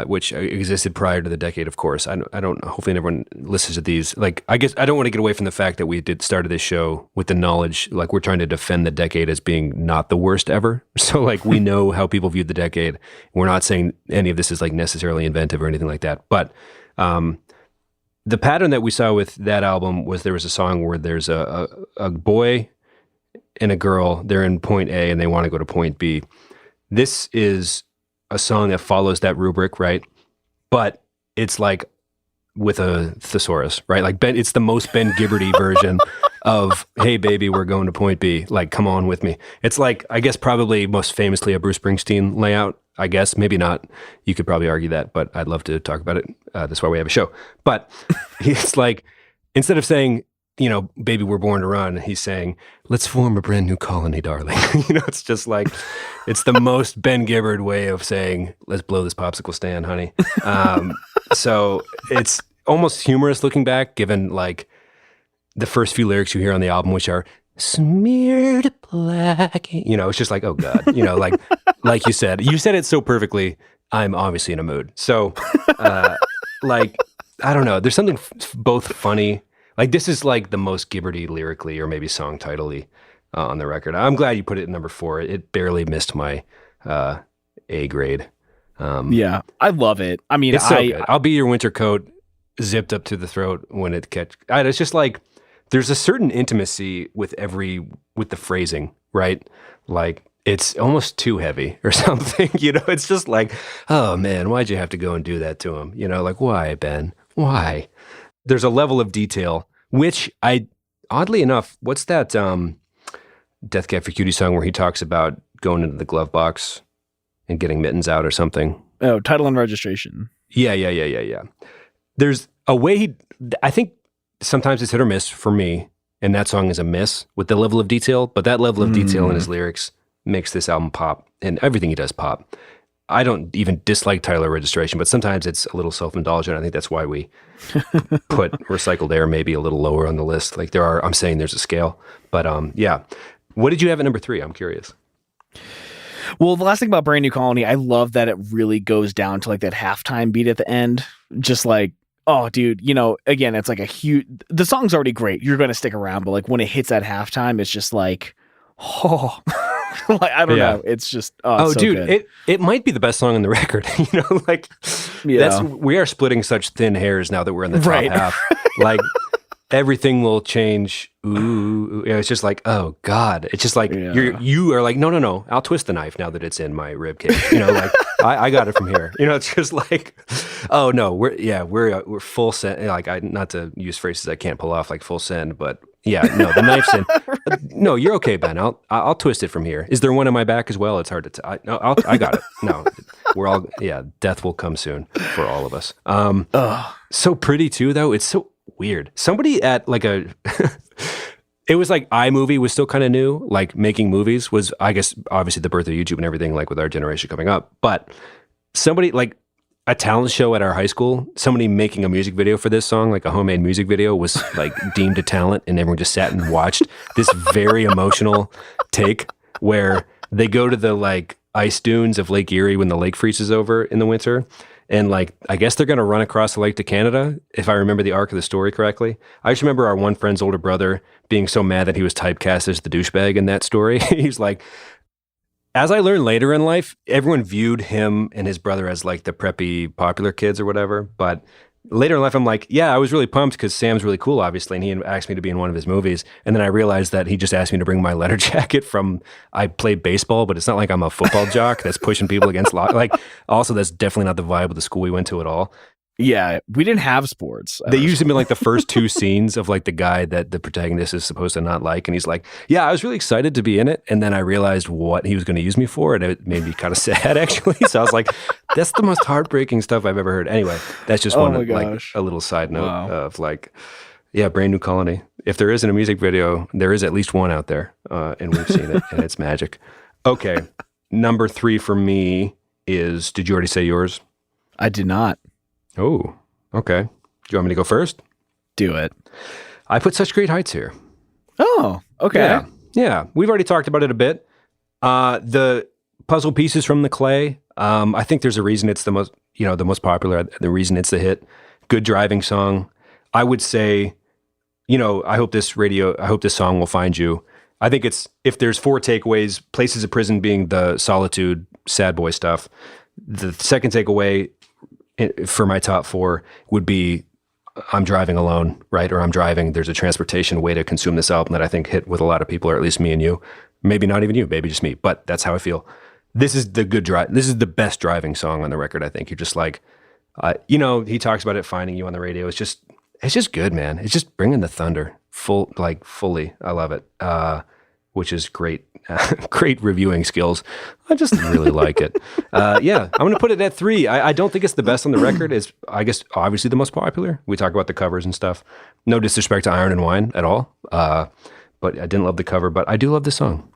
which existed prior to the decade, of course. I don't. Hopefully, everyone listens to these. Like, I guess I don't want to get away from the fact that we started this show with the knowledge, like we're trying to defend the decade as being not the worst ever. So, like, we know how people viewed the decade. We're not saying any of this is like necessarily inventive or anything like that, but. The pattern that we saw with that album was there was a song where there's a boy and a girl, they're in point A and they want to go to point B. This is a song that follows that rubric, right? But it's like with a thesaurus, right? Like it's the most Ben Gibberty version of, hey baby, we're going to point B. Like, come on with me. It's like, I guess probably most famously a Bruce Springsteen layout. I guess, maybe not. You could probably argue that, but I'd love to talk about it. That's why we have a show. But it's like, instead of saying, you know, baby, we're born to run, he's saying, let's form a brand new colony, darling. You know, it's just like, it's the most Ben Gibbard way of saying, let's blow this popsicle stand, honey. So it's almost humorous looking back, given like the first few lyrics you hear on the album, which are, smeared black, you know, it's just like, oh God, you know, like you said it so perfectly. I'm obviously in a mood. So, like, I don't know. There's something both funny. Like this is like the most Gibberty lyrically, or maybe song title-y, on the record. I'm glad you put it at number 4. It barely missed my A grade. Yeah, I love it. I mean, It's so good. I'll be your winter coat zipped up to the throat when it it's just like there's a certain intimacy with the phrasing, right? Like it's almost too heavy or something, it's just like, oh man, why'd you have to go and do that to him? Like, why, Ben? Why? There's a level of detail, which oddly enough, what's that Death Cab for Cutie song where he talks about going into the glove box and getting mittens out or something? Oh, title and registration. Yeah. There's a way I think sometimes it's hit or miss for me, and that song is a miss with the level of detail, but that level of detail in his lyrics makes this album pop, and everything he does pop. I don't even dislike title or registration, but sometimes it's a little self-indulgent. I think that's why we put Recycled Air maybe a little lower on the list. Like I'm saying there's a scale, but yeah. What did you have at number 3? I'm curious. Well, the last thing about Brand New Colony, I love that it really goes down to like that halftime beat at the end. Just like, oh, dude, again, it's like the song's already great. You're going to stick around, but like when it hits at halftime, it's just like, oh, like, I don't know. It's just, it's so dude, good. it might be the best song on the record. Like we are splitting such thin hairs now that we're in the top half. Like everything will change. Ooh, it's just like, oh God. It's just like you are like, no. I'll twist the knife now that it's in my rib cage. Like I got it from here. It's just like, oh no, we're full send. Like not to use phrases I can't pull off, like full send, but yeah, no, the knife's in. No, you're okay, Ben. I'll twist it from here. Is there one in my back as well? It's hard to tell. I got it. No, we're all death will come soon for all of us. So pretty too, though. It's so weird. Somebody at like it was like iMovie was still kind of new. Like making movies was, I guess, obviously the birth of YouTube and everything. Like with our generation coming up, but somebody like a talent show at our high school, somebody making a music video for this song, like a homemade music video, was like deemed a talent, and everyone just sat and watched this very emotional take where they go to the like ice dunes of Lake Erie when the lake freezes over in the winter. And like, I guess they're going to run across the lake to Canada, if I remember the arc of the story correctly. I just remember our one friend's older brother being so mad that he was typecast as the douchebag in that story. He's like, as I learned later in life, everyone viewed him and his brother as like the preppy popular kids or whatever. But later in life, I'm like, yeah, I was really pumped because Sam's really cool, obviously, and he asked me to be in one of his movies. And then I realized that he just asked me to bring my letter jacket from, I played baseball, but it's not like I'm a football jock that's pushing people against like, also that's definitely not the vibe of the school we went to at all. Yeah, we didn't have sports. They used him in like the first 2 scenes of like the guy that the protagonist is supposed to not like. And he's like, yeah, I was really excited to be in it. And then I realized what he was going to use me for. And it made me kind of sad, actually. So I was like, that's the most heartbreaking stuff I've ever heard. Anyway, that's just like a little side note of like, yeah, Brand New Colony. If there isn't a music video, there is at least one out there. And we've seen it and it's magic. Okay. Number 3 for me is, did you already say yours? I did not. Oh, okay. Do you want me to go first? Do it. I put Such Great Heights here. Oh, okay. Yeah. We've already talked about it a bit. The puzzle pieces from the clay. I think there's a reason it's the most popular. The reason it's the hit. Good driving song. I would say, I hope this song will find you. I think it's, if there's 4 takeaways, Places of Prison being the solitude, sad boy stuff. The second takeaway for my top 4 would be I'm driving alone, right? Or I'm driving. There's a transportation way to consume this album that I think hit with a lot of people, or at least me and you. Maybe not even you, maybe just me, but that's how I feel. This is the good drive. This is the best driving song on the record, I think. You're just like, he talks about it finding you on the radio. It's just good, man. It's just bringing the thunder fully. I love it. Which is great. Great reviewing skills. I just really like it. I'm going to put it at 3. I don't think it's the best on the record. It's, I guess, obviously the most popular. We talk about the covers and stuff. No disrespect to Iron and Wine at all. But I didn't love the cover, but I do love the song.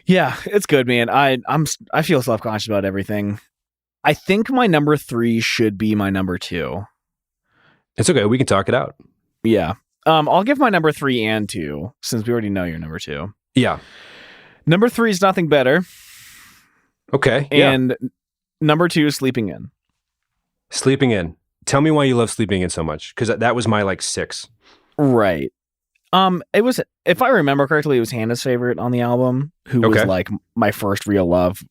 Yeah, it's good, man. I feel self-conscious about everything. I think my number 3 should be my number 2. It's okay. We can talk it out. Yeah. I'll give my number 3 and 2, since we already know your number 2. Yeah. Number 3 is Nothing Better. Okay. And number 2 is Sleeping In. Sleeping In. Tell me why you love Sleeping In so much, because that was my 6. Right. It was, if I remember correctly, it was Hannah's favorite on the album, who was Okay. like my first real love.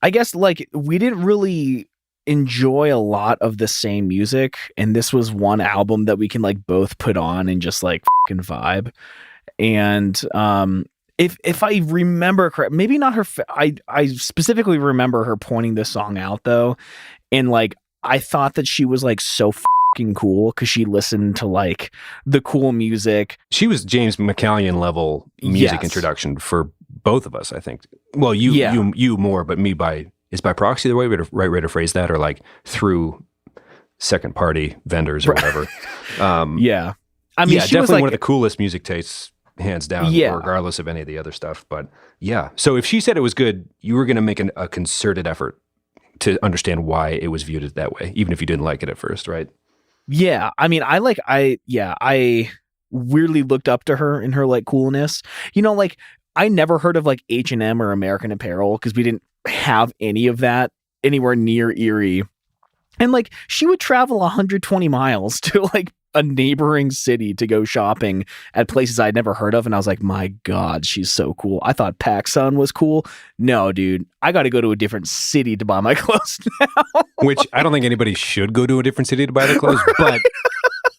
I guess like we didn't really enjoy a lot of the same music, and this was one album that we can like both put on and just like fucking vibe. And if I remember correct, maybe not her. I specifically remember her pointing this song out though, and like I thought that she was like so fucking cool because she listened to like the cool music. She was James McCallion level music Yes. introduction for both of us, I think. Well, you Yeah. you more, but me by proxy the right way to phrase that, or like through second party vendors or whatever. Yeah, I mean, yeah, she was definitely like, one of the coolest music tastes, hands down, Yeah. regardless of any of the other stuff. But yeah, so if she said it was good, you were going to make a concerted effort to understand why it was viewed as that way, even if you didn't like it at first, right? yeah. I mean, I weirdly looked up to her in her like coolness. You know, like I never heard of like H&M or American Apparel because we didn't have any of that anywhere near Erie. And like she would travel 120 miles to like a neighboring city to go shopping at places I'd never heard of. And I was like, my God, she's so cool. I thought PacSun was cool. No, dude, I got to go to a different city to buy my clothes now. Which I don't think anybody should go to a different city to buy their clothes, but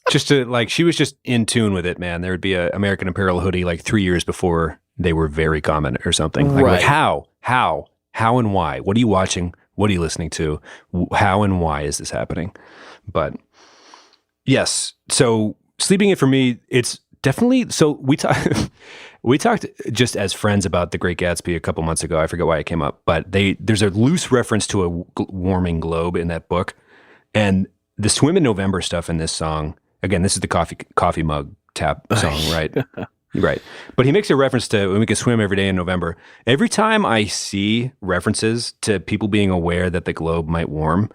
just to like, she was just in tune with it, man. There would be a American Apparel hoodie like 3 years before they were very common or something. Like, Right. how and why? What are you watching? What are you listening to? How and why is this happening? But yes, so Sleeping In for me, it's definitely, so we talked just as friends about The Great Gatsby a couple months ago. I forget why it came up, but there's a loose reference to a warming globe in that book. And the Swim in November stuff in this song, again, this is the coffee mug tap song, right? Right. But he makes a reference to when we can swim every day in November. Every time I see references to people being aware that the globe might warm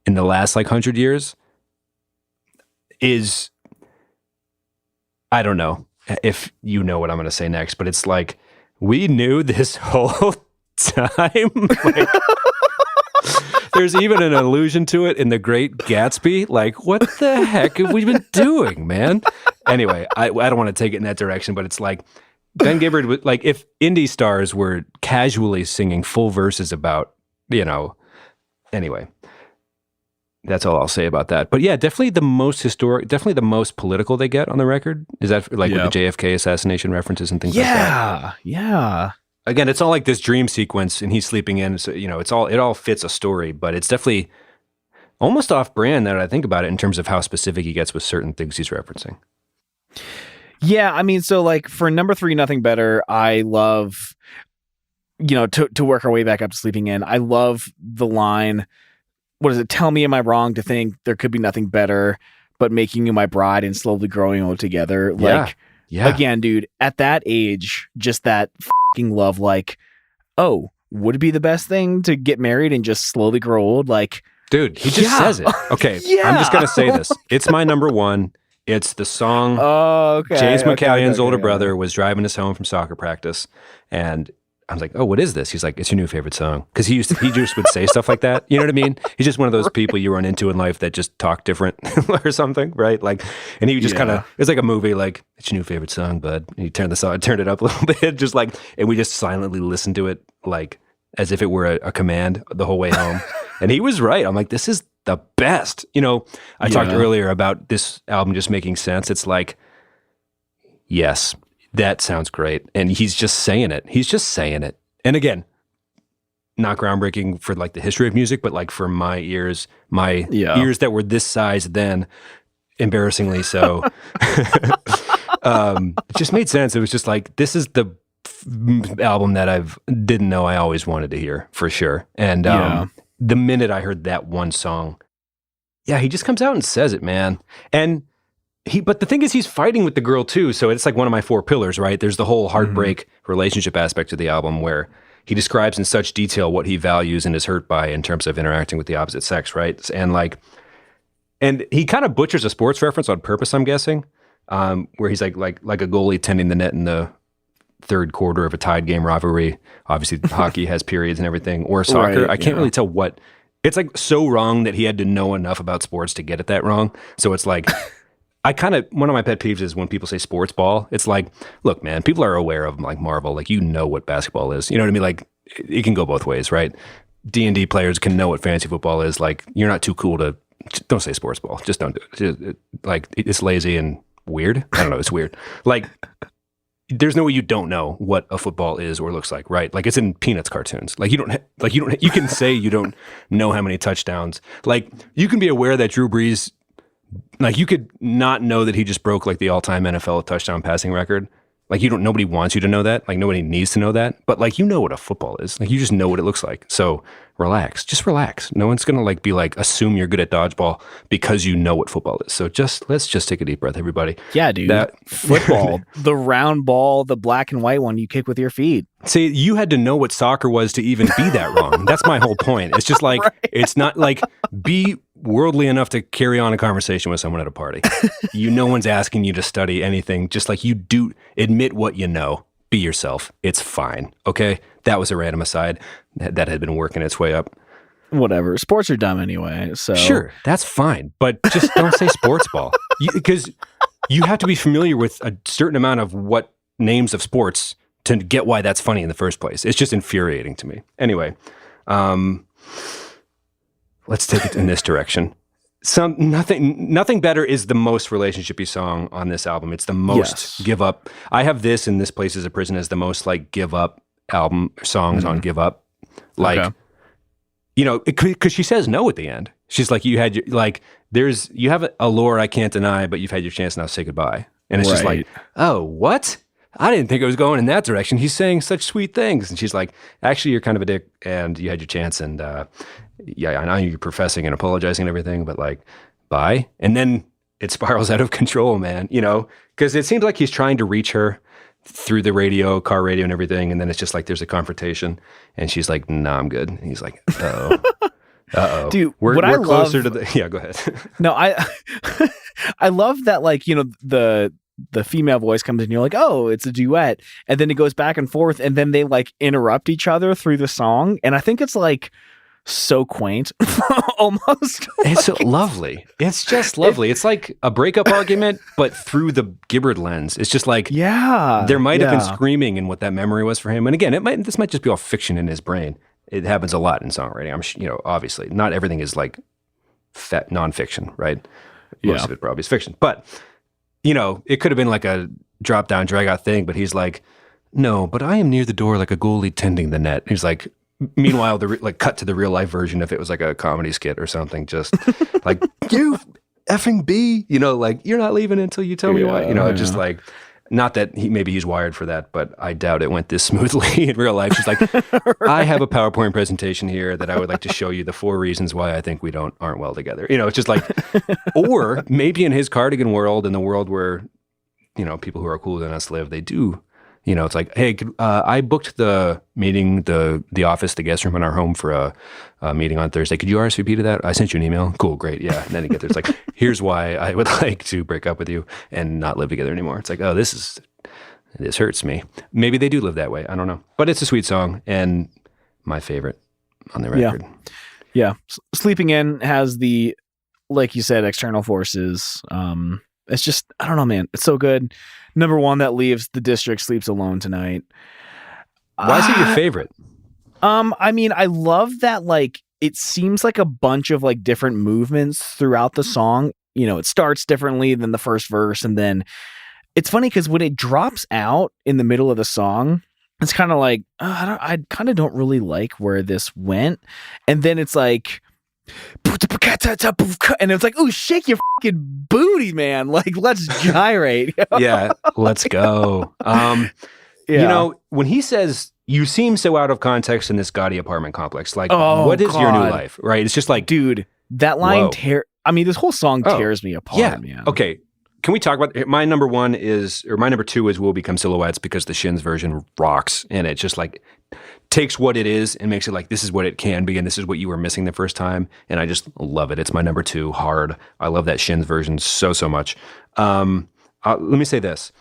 in the last like 100 years is, I don't know if you know what I'm going to say next, but it's like, we knew this whole time. Like, there's even an allusion to it in The Great Gatsby. Like, what the heck have we been doing, man? Anyway, I don't want to take it in that direction, but it's like Ben Gibbard would, like, if indie stars were casually singing full verses about, anyway, that's all I'll say about that. But yeah, definitely the most historic, definitely the most political they get on the record. Is that like with the JFK assassination references and things like that? Yeah. Again, it's all like this dream sequence and he's sleeping in. So, it all fits a story, but it's definitely almost off brand now that I think about it in terms of how specific he gets with certain things he's referencing. Yeah, I mean, so like for number 3, Nothing Better, I love, to work our way back up to Sleeping In, I love the line, what is it? Tell me, am I wrong to think there could be nothing better but making you my bride and slowly growing old together? Like, again, dude, at that age, just that fucking love, like, oh, would it be the best thing to get married and just slowly grow old? Like, dude, he just says it. Okay, I'm just going to say this. It's my number one. It's the song. Oh, okay. James McCallion's older okay. brother was driving us home from soccer practice, and I was like, "Oh, what is this?" He's like, "It's your new favorite song." Because he just would say stuff like that. You know what I mean? He's just one of those people you run into in life that just talk different or something, right? Like, and he just kind of, it's like a movie, like, "It's your new favorite song, bud." And he turned it up a little bit, just like, and we just silently listened to it, like as if it were a command the whole way home. And he was right. I'm like, this is the best. I talked earlier about this album just making sense. It's like, yes, that sounds great. And he's just saying it. And again, not groundbreaking for like the history of music, but like for my ears that were this size then, embarrassingly so, it just made sense. It was just like, this is the album that didn't know I always wanted to hear, for sure. And the minute I heard that one song, he just comes out and says it, man. And but the thing is, he's fighting with the girl too. So it's like one of my 4 pillars, right? There's the whole heartbreak relationship aspect of the album where he describes in such detail what he values and is hurt by in terms of interacting with the opposite sex, right? And he kind of butchers a sports reference on purpose, I'm guessing, where he's like a goalie tending the net in the third quarter of a tied game rivalry. Obviously, hockey has periods and everything, or soccer. Right, I can't really tell what. It's like so wrong that he had to know enough about sports to get it that wrong. So it's like, one of my pet peeves is when people say sports ball. It's like, look, man, people are aware of like Marvel. Like, you know what basketball is. You know what I mean? Like, it can go both ways, right? D&D players can know what fantasy football is. Like, you're not too cool to, don't say sports ball. Just don't do it. Like, it's lazy and weird. I don't know. It's weird. Like, there's no way you don't know what a football is or looks like, right? Like, it's in Peanuts cartoons. Like, you can say you don't know how many touchdowns. Like, you can be aware that Drew Brees, like, you could not know that he just broke like the all-time NFL touchdown passing record. Like, nobody wants you to know that. Like, nobody needs to know that. But like, you know what a football is. Like, you just know what it looks like. So relax. Just relax. No one's gonna like be like assume you're good at dodgeball because you know what football is. So let's just take a deep breath, everybody. Yeah, dude. Football, the round ball, the black and white one you kick with your feet. See, you had to know what soccer was to even be that wrong. That's my whole point. It's just like, right. It's not like, be worldly enough to carry on a conversation with someone at a party. No one's asking you to study anything. Just like, you do admit what you know. Be yourself. It's fine. Okay? That was a random aside that had been working its way up. Whatever. Sports are dumb anyway. So sure, that's fine. But just don't say sports ball. Because you have to be familiar with a certain amount of what names of sports to get why that's funny in the first place. It's just infuriating to me. Anyway, let's take it in this direction. Nothing better is the most relationship-y song on this album. It's the most give up. I have this and This Place Is a Prison as the most like give up album songs on give up. Like, you know, because she says no at the end. She's like, you have a lore I can't deny, but you've had your chance, now say goodbye. And it's just like, oh, what? I didn't think it was going in that direction. He's saying such sweet things. And she's like, actually, you're kind of a dick and you had your chance. And yeah, I know you're professing and apologizing and everything, but like, bye. And then it spirals out of control, man, you know, because it seems like he's trying to reach her through the car radio and everything. And then it's just like, there's a confrontation and she's like, nah, I'm good. And he's like, uh-oh. Dude, we're closer to the, yeah, go ahead. No, I love that, like, you know, the female voice comes in and you're like, oh, it's a duet. And then it goes back and forth and then they like interrupt each other through the song. And I think it's like so quaint almost. It's lovely. It's just lovely. It's like a breakup argument, but through the Gibbard lens. It's just like, there might have been screaming in what that memory was for him. And again, this might just be all fiction in his brain. It happens a lot in songwriting. Obviously not everything is like nonfiction, right? Most of it probably is fiction, but it could have been like a drop down, drag out thing, but he's like, no, but I am near the door like a goalie tending the net. He's like, meanwhile, cut to the real life version if it was like a comedy skit or something, just like, you effing B, like, you're not leaving until you tell me why, just like, not that maybe he's wired for that, but I doubt it went this smoothly in real life. She's like, I have a PowerPoint presentation here that I would like to show you the 4 reasons why I think we aren't well together. It's just like, or maybe in his Cardigan world, in the world where, people who are cooler than us live, they do, it's like, hey, I booked the meeting, the office, the guest room in our home for a meeting on Thursday. Could you RSVP to that? I sent you an email. Cool, great, yeah. And then you get there, it's like, here's why I would like to break up with you and not live together anymore. It's like, oh, this hurts me. Maybe they do live that way. I don't know. But it's a sweet song and my favorite on the record. Yeah. Sleeping In has the, like you said, external forces. It's just, I don't know, man. It's so good. Number 1 that leaves the district sleeps alone tonight. Why is it your favorite? I mean, I love that, like, it seems like a bunch of like different movements throughout the song. It starts differently than the first verse. And then it's funny because when it drops out in the middle of the song, it's kind of like, I kind of don't really like where this went. And then it's like, and it's like, oh, shake your fucking booty, man. Like, let's gyrate. Yeah, let's go. When he says, you seem so out of context in this gaudy apartment complex, like, what is your new life, right? It's just like, dude, that line this whole song tears me apart, man. Okay. Can we talk about my number 2 is We'll Become Silhouettes, because the Shins version rocks, and it just like takes what it is and makes it like, this is what it can be, and this is what you were missing the first time, and I just love it. It's my number 2, hard. I love that Shins version so much. Let me say this.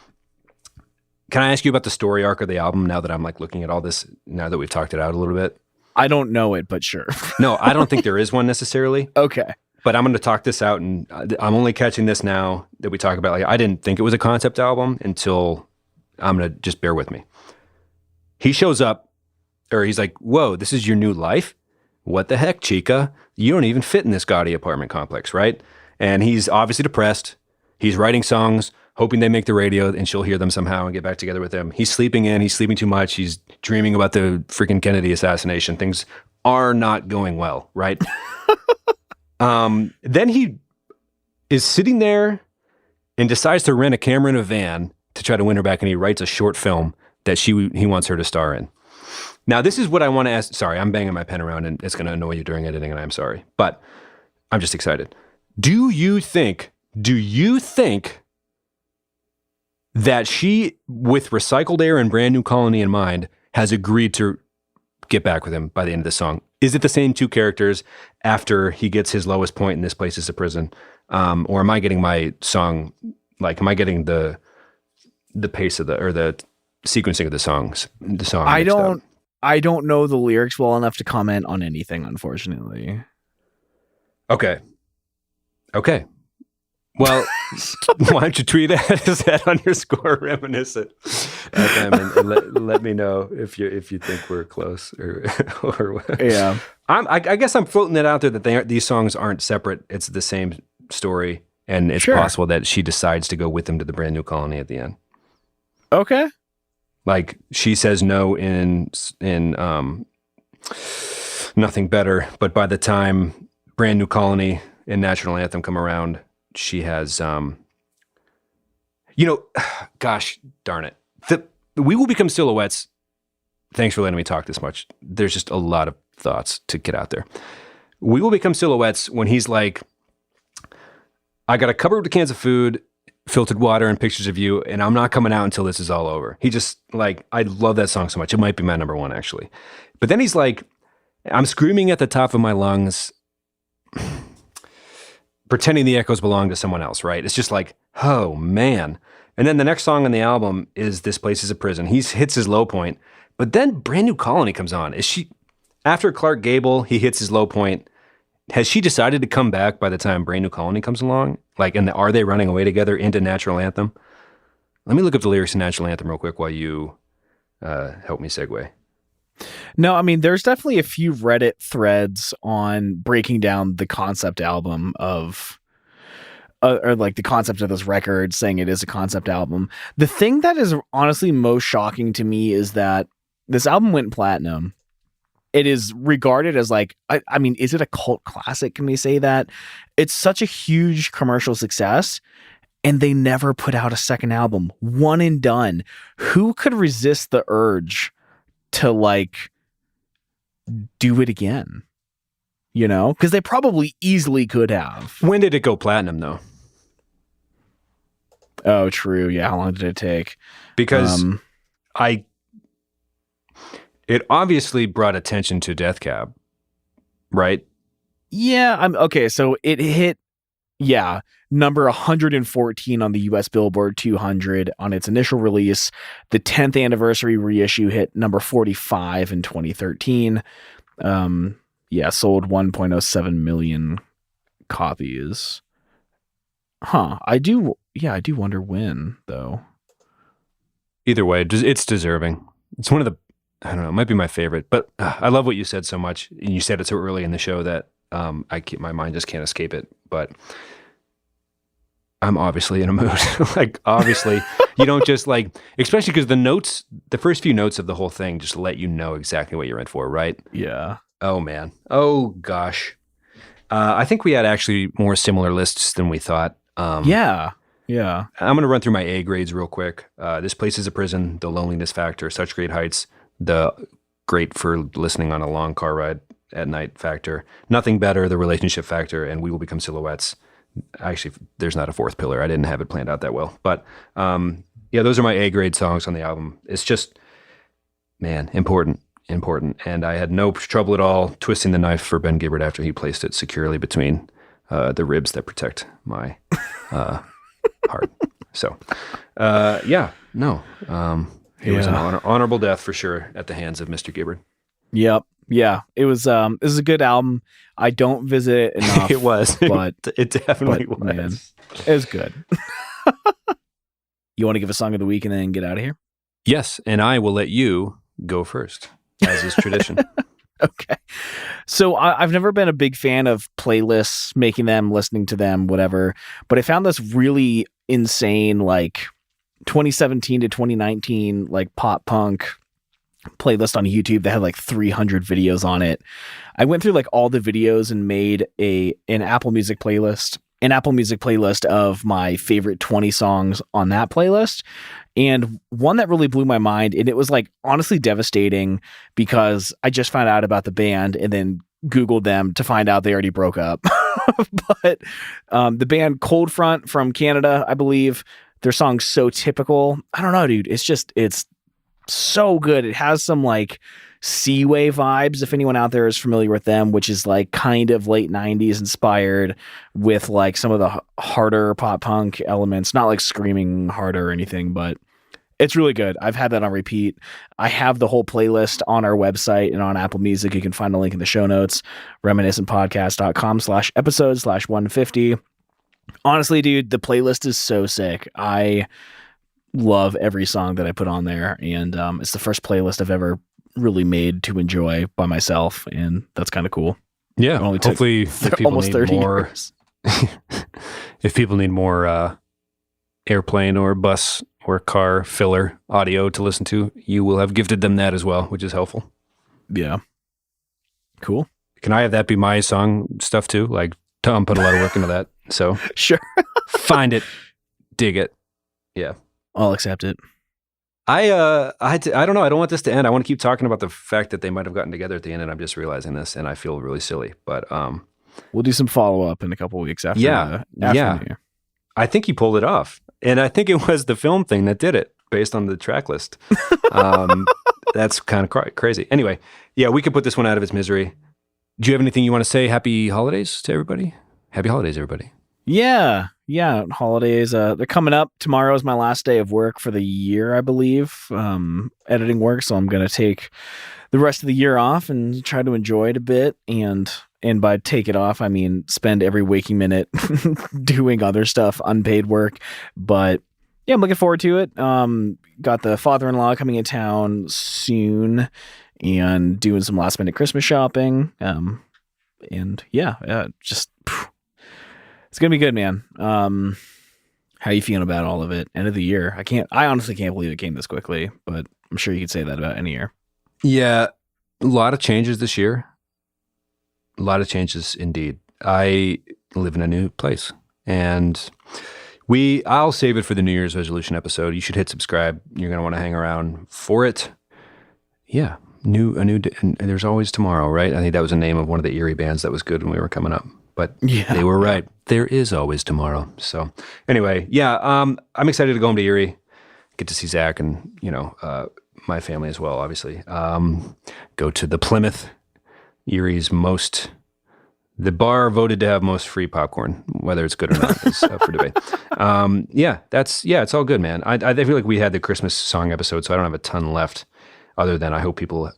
Can I ask you about the story arc of the album now that I'm like looking at all this, now that we've talked it out a little bit? I don't know it, but sure. No, I don't think there is one necessarily. Okay. But I'm going to talk this out, and I'm only catching this now that we talk about. Like, I didn't think it was a concept album until I'm going to just bear with me. He shows up, or he's like, "Whoa, this is your new life? What the heck, chica? You don't even fit in this gaudy apartment complex, right?" And he's obviously depressed. He's writing songs, hoping they make the radio, and she'll hear them somehow and get back together with him. He's sleeping in. He's sleeping too much. He's dreaming about the freaking Kennedy assassination. Things are not going well, right? Then he is sitting there and decides to rent a camera in a van to try to win her back, and he writes a short film that he wants her to star in. Now, this is what I want to ask. Sorry, I'm banging my pen around, and it's going to annoy you during editing, and I'm sorry. But I'm just excited. Do you think that she, with Recycled Air and Brand New Colony in mind, has agreed to get back with him by the end of the song? Is it the same two characters after he gets his lowest point in This Place Is a Prison? Or am I getting my song, like, am I getting the pace of the sequencing of the song? I don't know the lyrics well enough to comment on anything, unfortunately. Okay. Well, why don't you tweet at us at _ reminiscent at them and let me know if you think we're close or what. Yeah. I guess I'm floating it out there that these songs aren't separate. It's the same story, and it's possible that she decides to go with him to the Brand New Colony at the end. Okay. Like, she says no in Nothing Better, but by the time Brand New Colony and National Anthem come around, she has, gosh darn it. We Will Become Silhouettes. Thanks for letting me talk this much. There's just a lot of thoughts to get out there. We Will Become Silhouettes, when he's like, I got a cupboard with cans of food, filtered water, and pictures of you, and I'm not coming out until this is all over. He just, like, I love that song so much. It might be my number one, actually. But then he's like, I'm screaming at the top of my lungs, pretending the echoes belong to someone else, right? It's just like, oh, man. And then the next song on the album is This Place Is a Prison. He hits his low point, but then Brand New Colony comes on. After Clark Gable, he hits his low point. Has she decided to come back by the time Brand New Colony comes along? Like, and are they running away together into National Anthem? Let me look up the lyrics to National Anthem real quick while you help me segue. No, I mean, there's definitely a few Reddit threads on breaking down the concept album of, or like the concept of this record, saying it is a concept album. The thing that is honestly most shocking to me is that this album went platinum. It is regarded as like, I mean, is it a cult classic? Can we say that? It's such a huge commercial success, and they never put out a second album. One and done. Who could resist the urge to, like, do it again? You know? Because they probably easily could have. When did it go platinum, though? Oh, true. Yeah, how long did it take? Because it obviously brought attention to Death Cab, right? Yeah, okay, so it hit, number 114 on the US Billboard 200 on its initial release. The 10th anniversary reissue hit number 45 in 2013. Sold 1.07 million copies. I do wonder when, though. Either way, it's deserving. It's one of the, I don't know, it might be my favorite, but I love what you said so much. And you said it so early in the show that my mind just can't escape it. But I'm obviously in a mood. Like, obviously, you don't just, like, especially because the first few notes of the whole thing just let you know exactly what you're in for, right? Yeah. Oh, man. Oh, gosh. I think we had actually more similar lists than we thought. Yeah. I'm going to run through my A grades real quick. This Place Is a Prison, The Loneliness Factor, Such Great Heights, the great for listening on a long car ride at night factor, Nothing Better, the relationship factor, and We Will Become Silhouettes. Actually, there's not a fourth pillar. I didn't have it planned out that well. But those are my A grade songs on the album. It's just, man, important. And I had no trouble at all twisting the knife for Ben Gibbard after he placed it securely between the ribs that protect my heart. So, it was an honorable death for sure at the hands of Mr. Gibbard. Yep. Yeah, it was a good album. I don't visit it enough. It was, but it definitely was. Man, it was good. You want to give a song of the week and then get out of here? Yes, and I will let you go first, as is tradition. Okay. So I've never been a big fan of playlists, making them, listening to them, whatever. But I found this really insane, like 2017 to 2019, like pop punk playlist on YouTube that had like 300 videos on it. I went through like all the videos and made an Apple Music playlist of my favorite 20 songs on that playlist. And one that really blew my mind, and it was like honestly devastating because I just found out about the band and then Googled them to find out they already broke up. But the band Coldfront from Canada, I believe, their song's So Typical. I don't know, dude. It's so good. It has some like Seaway vibes, if anyone out there is familiar with them, which is like kind of late 90s inspired with like some of the harder pop punk elements, not like screaming harder or anything, but it's really good. I've had that on repeat. I have the whole playlist on our website and on Apple Music. You can find a link in the show notes, reminiscentpodcast.com/episodes/150. Honestly, dude, the playlist is so sick. I love every song that I put on there, and it's the first playlist I've ever really made to enjoy by myself, and that's kind of cool. Yeah, hopefully if people almost need 30 more, years. if people need more airplane or bus or car filler audio to listen to, you will have gifted them that as well, which is helpful. Yeah, cool. Can I have that be my song stuff too? Like Tom put a lot of work into that, so Sure. Find it, dig it. Yeah, I'll accept it. I don't know. I don't want this to end. I want to keep talking about the fact that they might have gotten together at the end, and I'm just realizing this, and I feel really silly. But we'll do some follow up in a couple of weeks after. Yeah. New Year. I think he pulled it off, and I think it was the film thing that did it, based on the track list. That's kind of crazy. Anyway, yeah, we could put this one out of its misery. Do you have anything you want to say? Happy holidays to everybody. Happy holidays, everybody. Yeah. Holidays. They're coming up. Tomorrow is my last day of work for the year, I believe. Editing work. So I'm going to take the rest of the year off and try to enjoy it a bit. And by take it off, I mean, spend every waking minute doing other stuff, unpaid work. But yeah, I'm looking forward to it. Got the father-in-law coming in town soon and doing some last minute Christmas shopping. And yeah, just it's gonna be good, man. How you feeling about all of it? End of the year. I honestly can't believe it came this quickly, but I'm sure you could say that about any year. Yeah, a lot of changes this year. A lot of changes indeed. I live in a new place, and I'll save it for the New Year's resolution episode. You should hit subscribe. You're gonna want to hang around for it. Yeah, a new day, and there's always tomorrow, right? I think that was the name of one of the Erie bands that was good when we were coming up. But yeah, they were right. There is always tomorrow. So anyway, yeah, I'm excited to go home to Erie, get to see Zach and, my family as well, obviously. Go to the Plymouth, Erie's the bar voted to have most free popcorn. Whether it's good or not is up for debate. It's all good, man. I feel like we had the Christmas song episode, so I don't have a ton left other than I hope people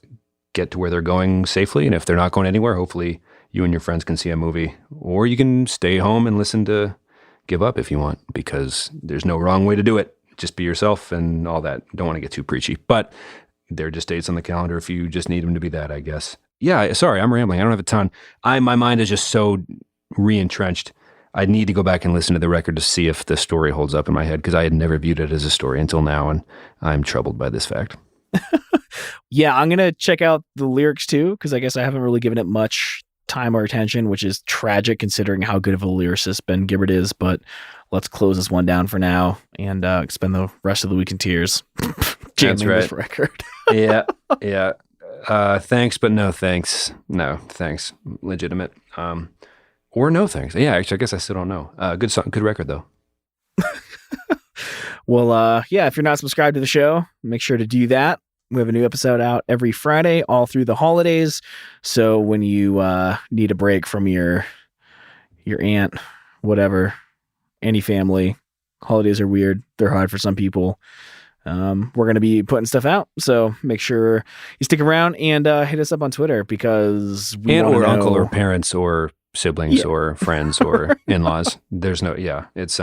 get to where they're going safely. And if they're not going anywhere, hopefully you and your friends can see a movie, or you can stay home and listen to Give Up if you want, because there's no wrong way to do it. Just be yourself and all that. Don't want to get too preachy, but there are just dates on the calendar if you just need them to be that, I guess. Yeah, sorry, I'm rambling. I don't have a ton. My mind is just so re-entrenched. I need to go back and listen to the record to see if the story holds up in my head, because I had never viewed it as a story until now, and I'm troubled by this fact. Yeah, I'm going to check out the lyrics too, because I guess I haven't really given it much time or attention, which is tragic considering how good of a lyricist Ben Gibbard is. But let's close this one down for now and spend the rest of the week in tears jamming this record. Yeah. Thanks, but no thanks. No thanks. Legitimate. Or no thanks. Yeah, actually, I guess I still don't know. Good song, good record though. Well, if you're not subscribed to the show, make sure to do that. We have a new episode out every Friday, all through the holidays. So when you need a break from your aunt, whatever, any family, holidays are weird. They're hard for some people. we're going to be putting stuff out. So make sure you stick around and hit us up on Twitter because we and wanna or know... uncle or parents or siblings or friends or in-laws. There's no, it's,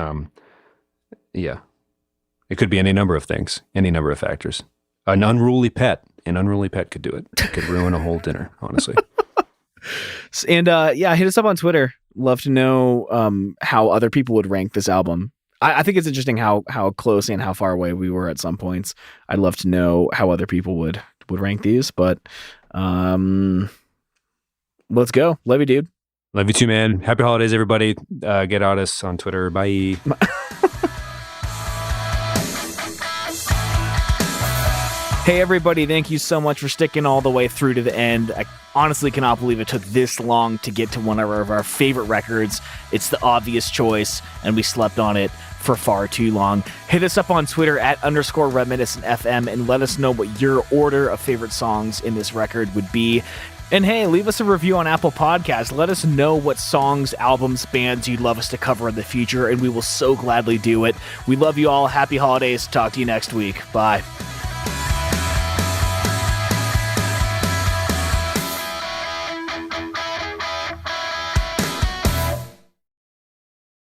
it could be any number of things, any number of factors. An unruly pet could do it. It could ruin a whole dinner, honestly. And hit us up on Twitter. Love to know how other people would rank this album. I think it's interesting how close and how far away we were at some points. I'd love to know how other people would rank these, but let's go. Love you, dude. Love you too, man. Happy holidays, everybody. Get at us on Twitter. Bye. Hey, everybody. Thank you so much for sticking all the way through to the end. I honestly cannot believe it took this long to get to one of our favorite records. It's the obvious choice, and we slept on it for far too long. Hit us up on Twitter at _reminiscentfm and let us know what your order of favorite songs in this record would be. And hey, leave us a review on Apple Podcasts. Let us know what songs, albums, bands you'd love us to cover in the future, and we will so gladly do it. We love you all. Happy holidays. Talk to you next week. Bye.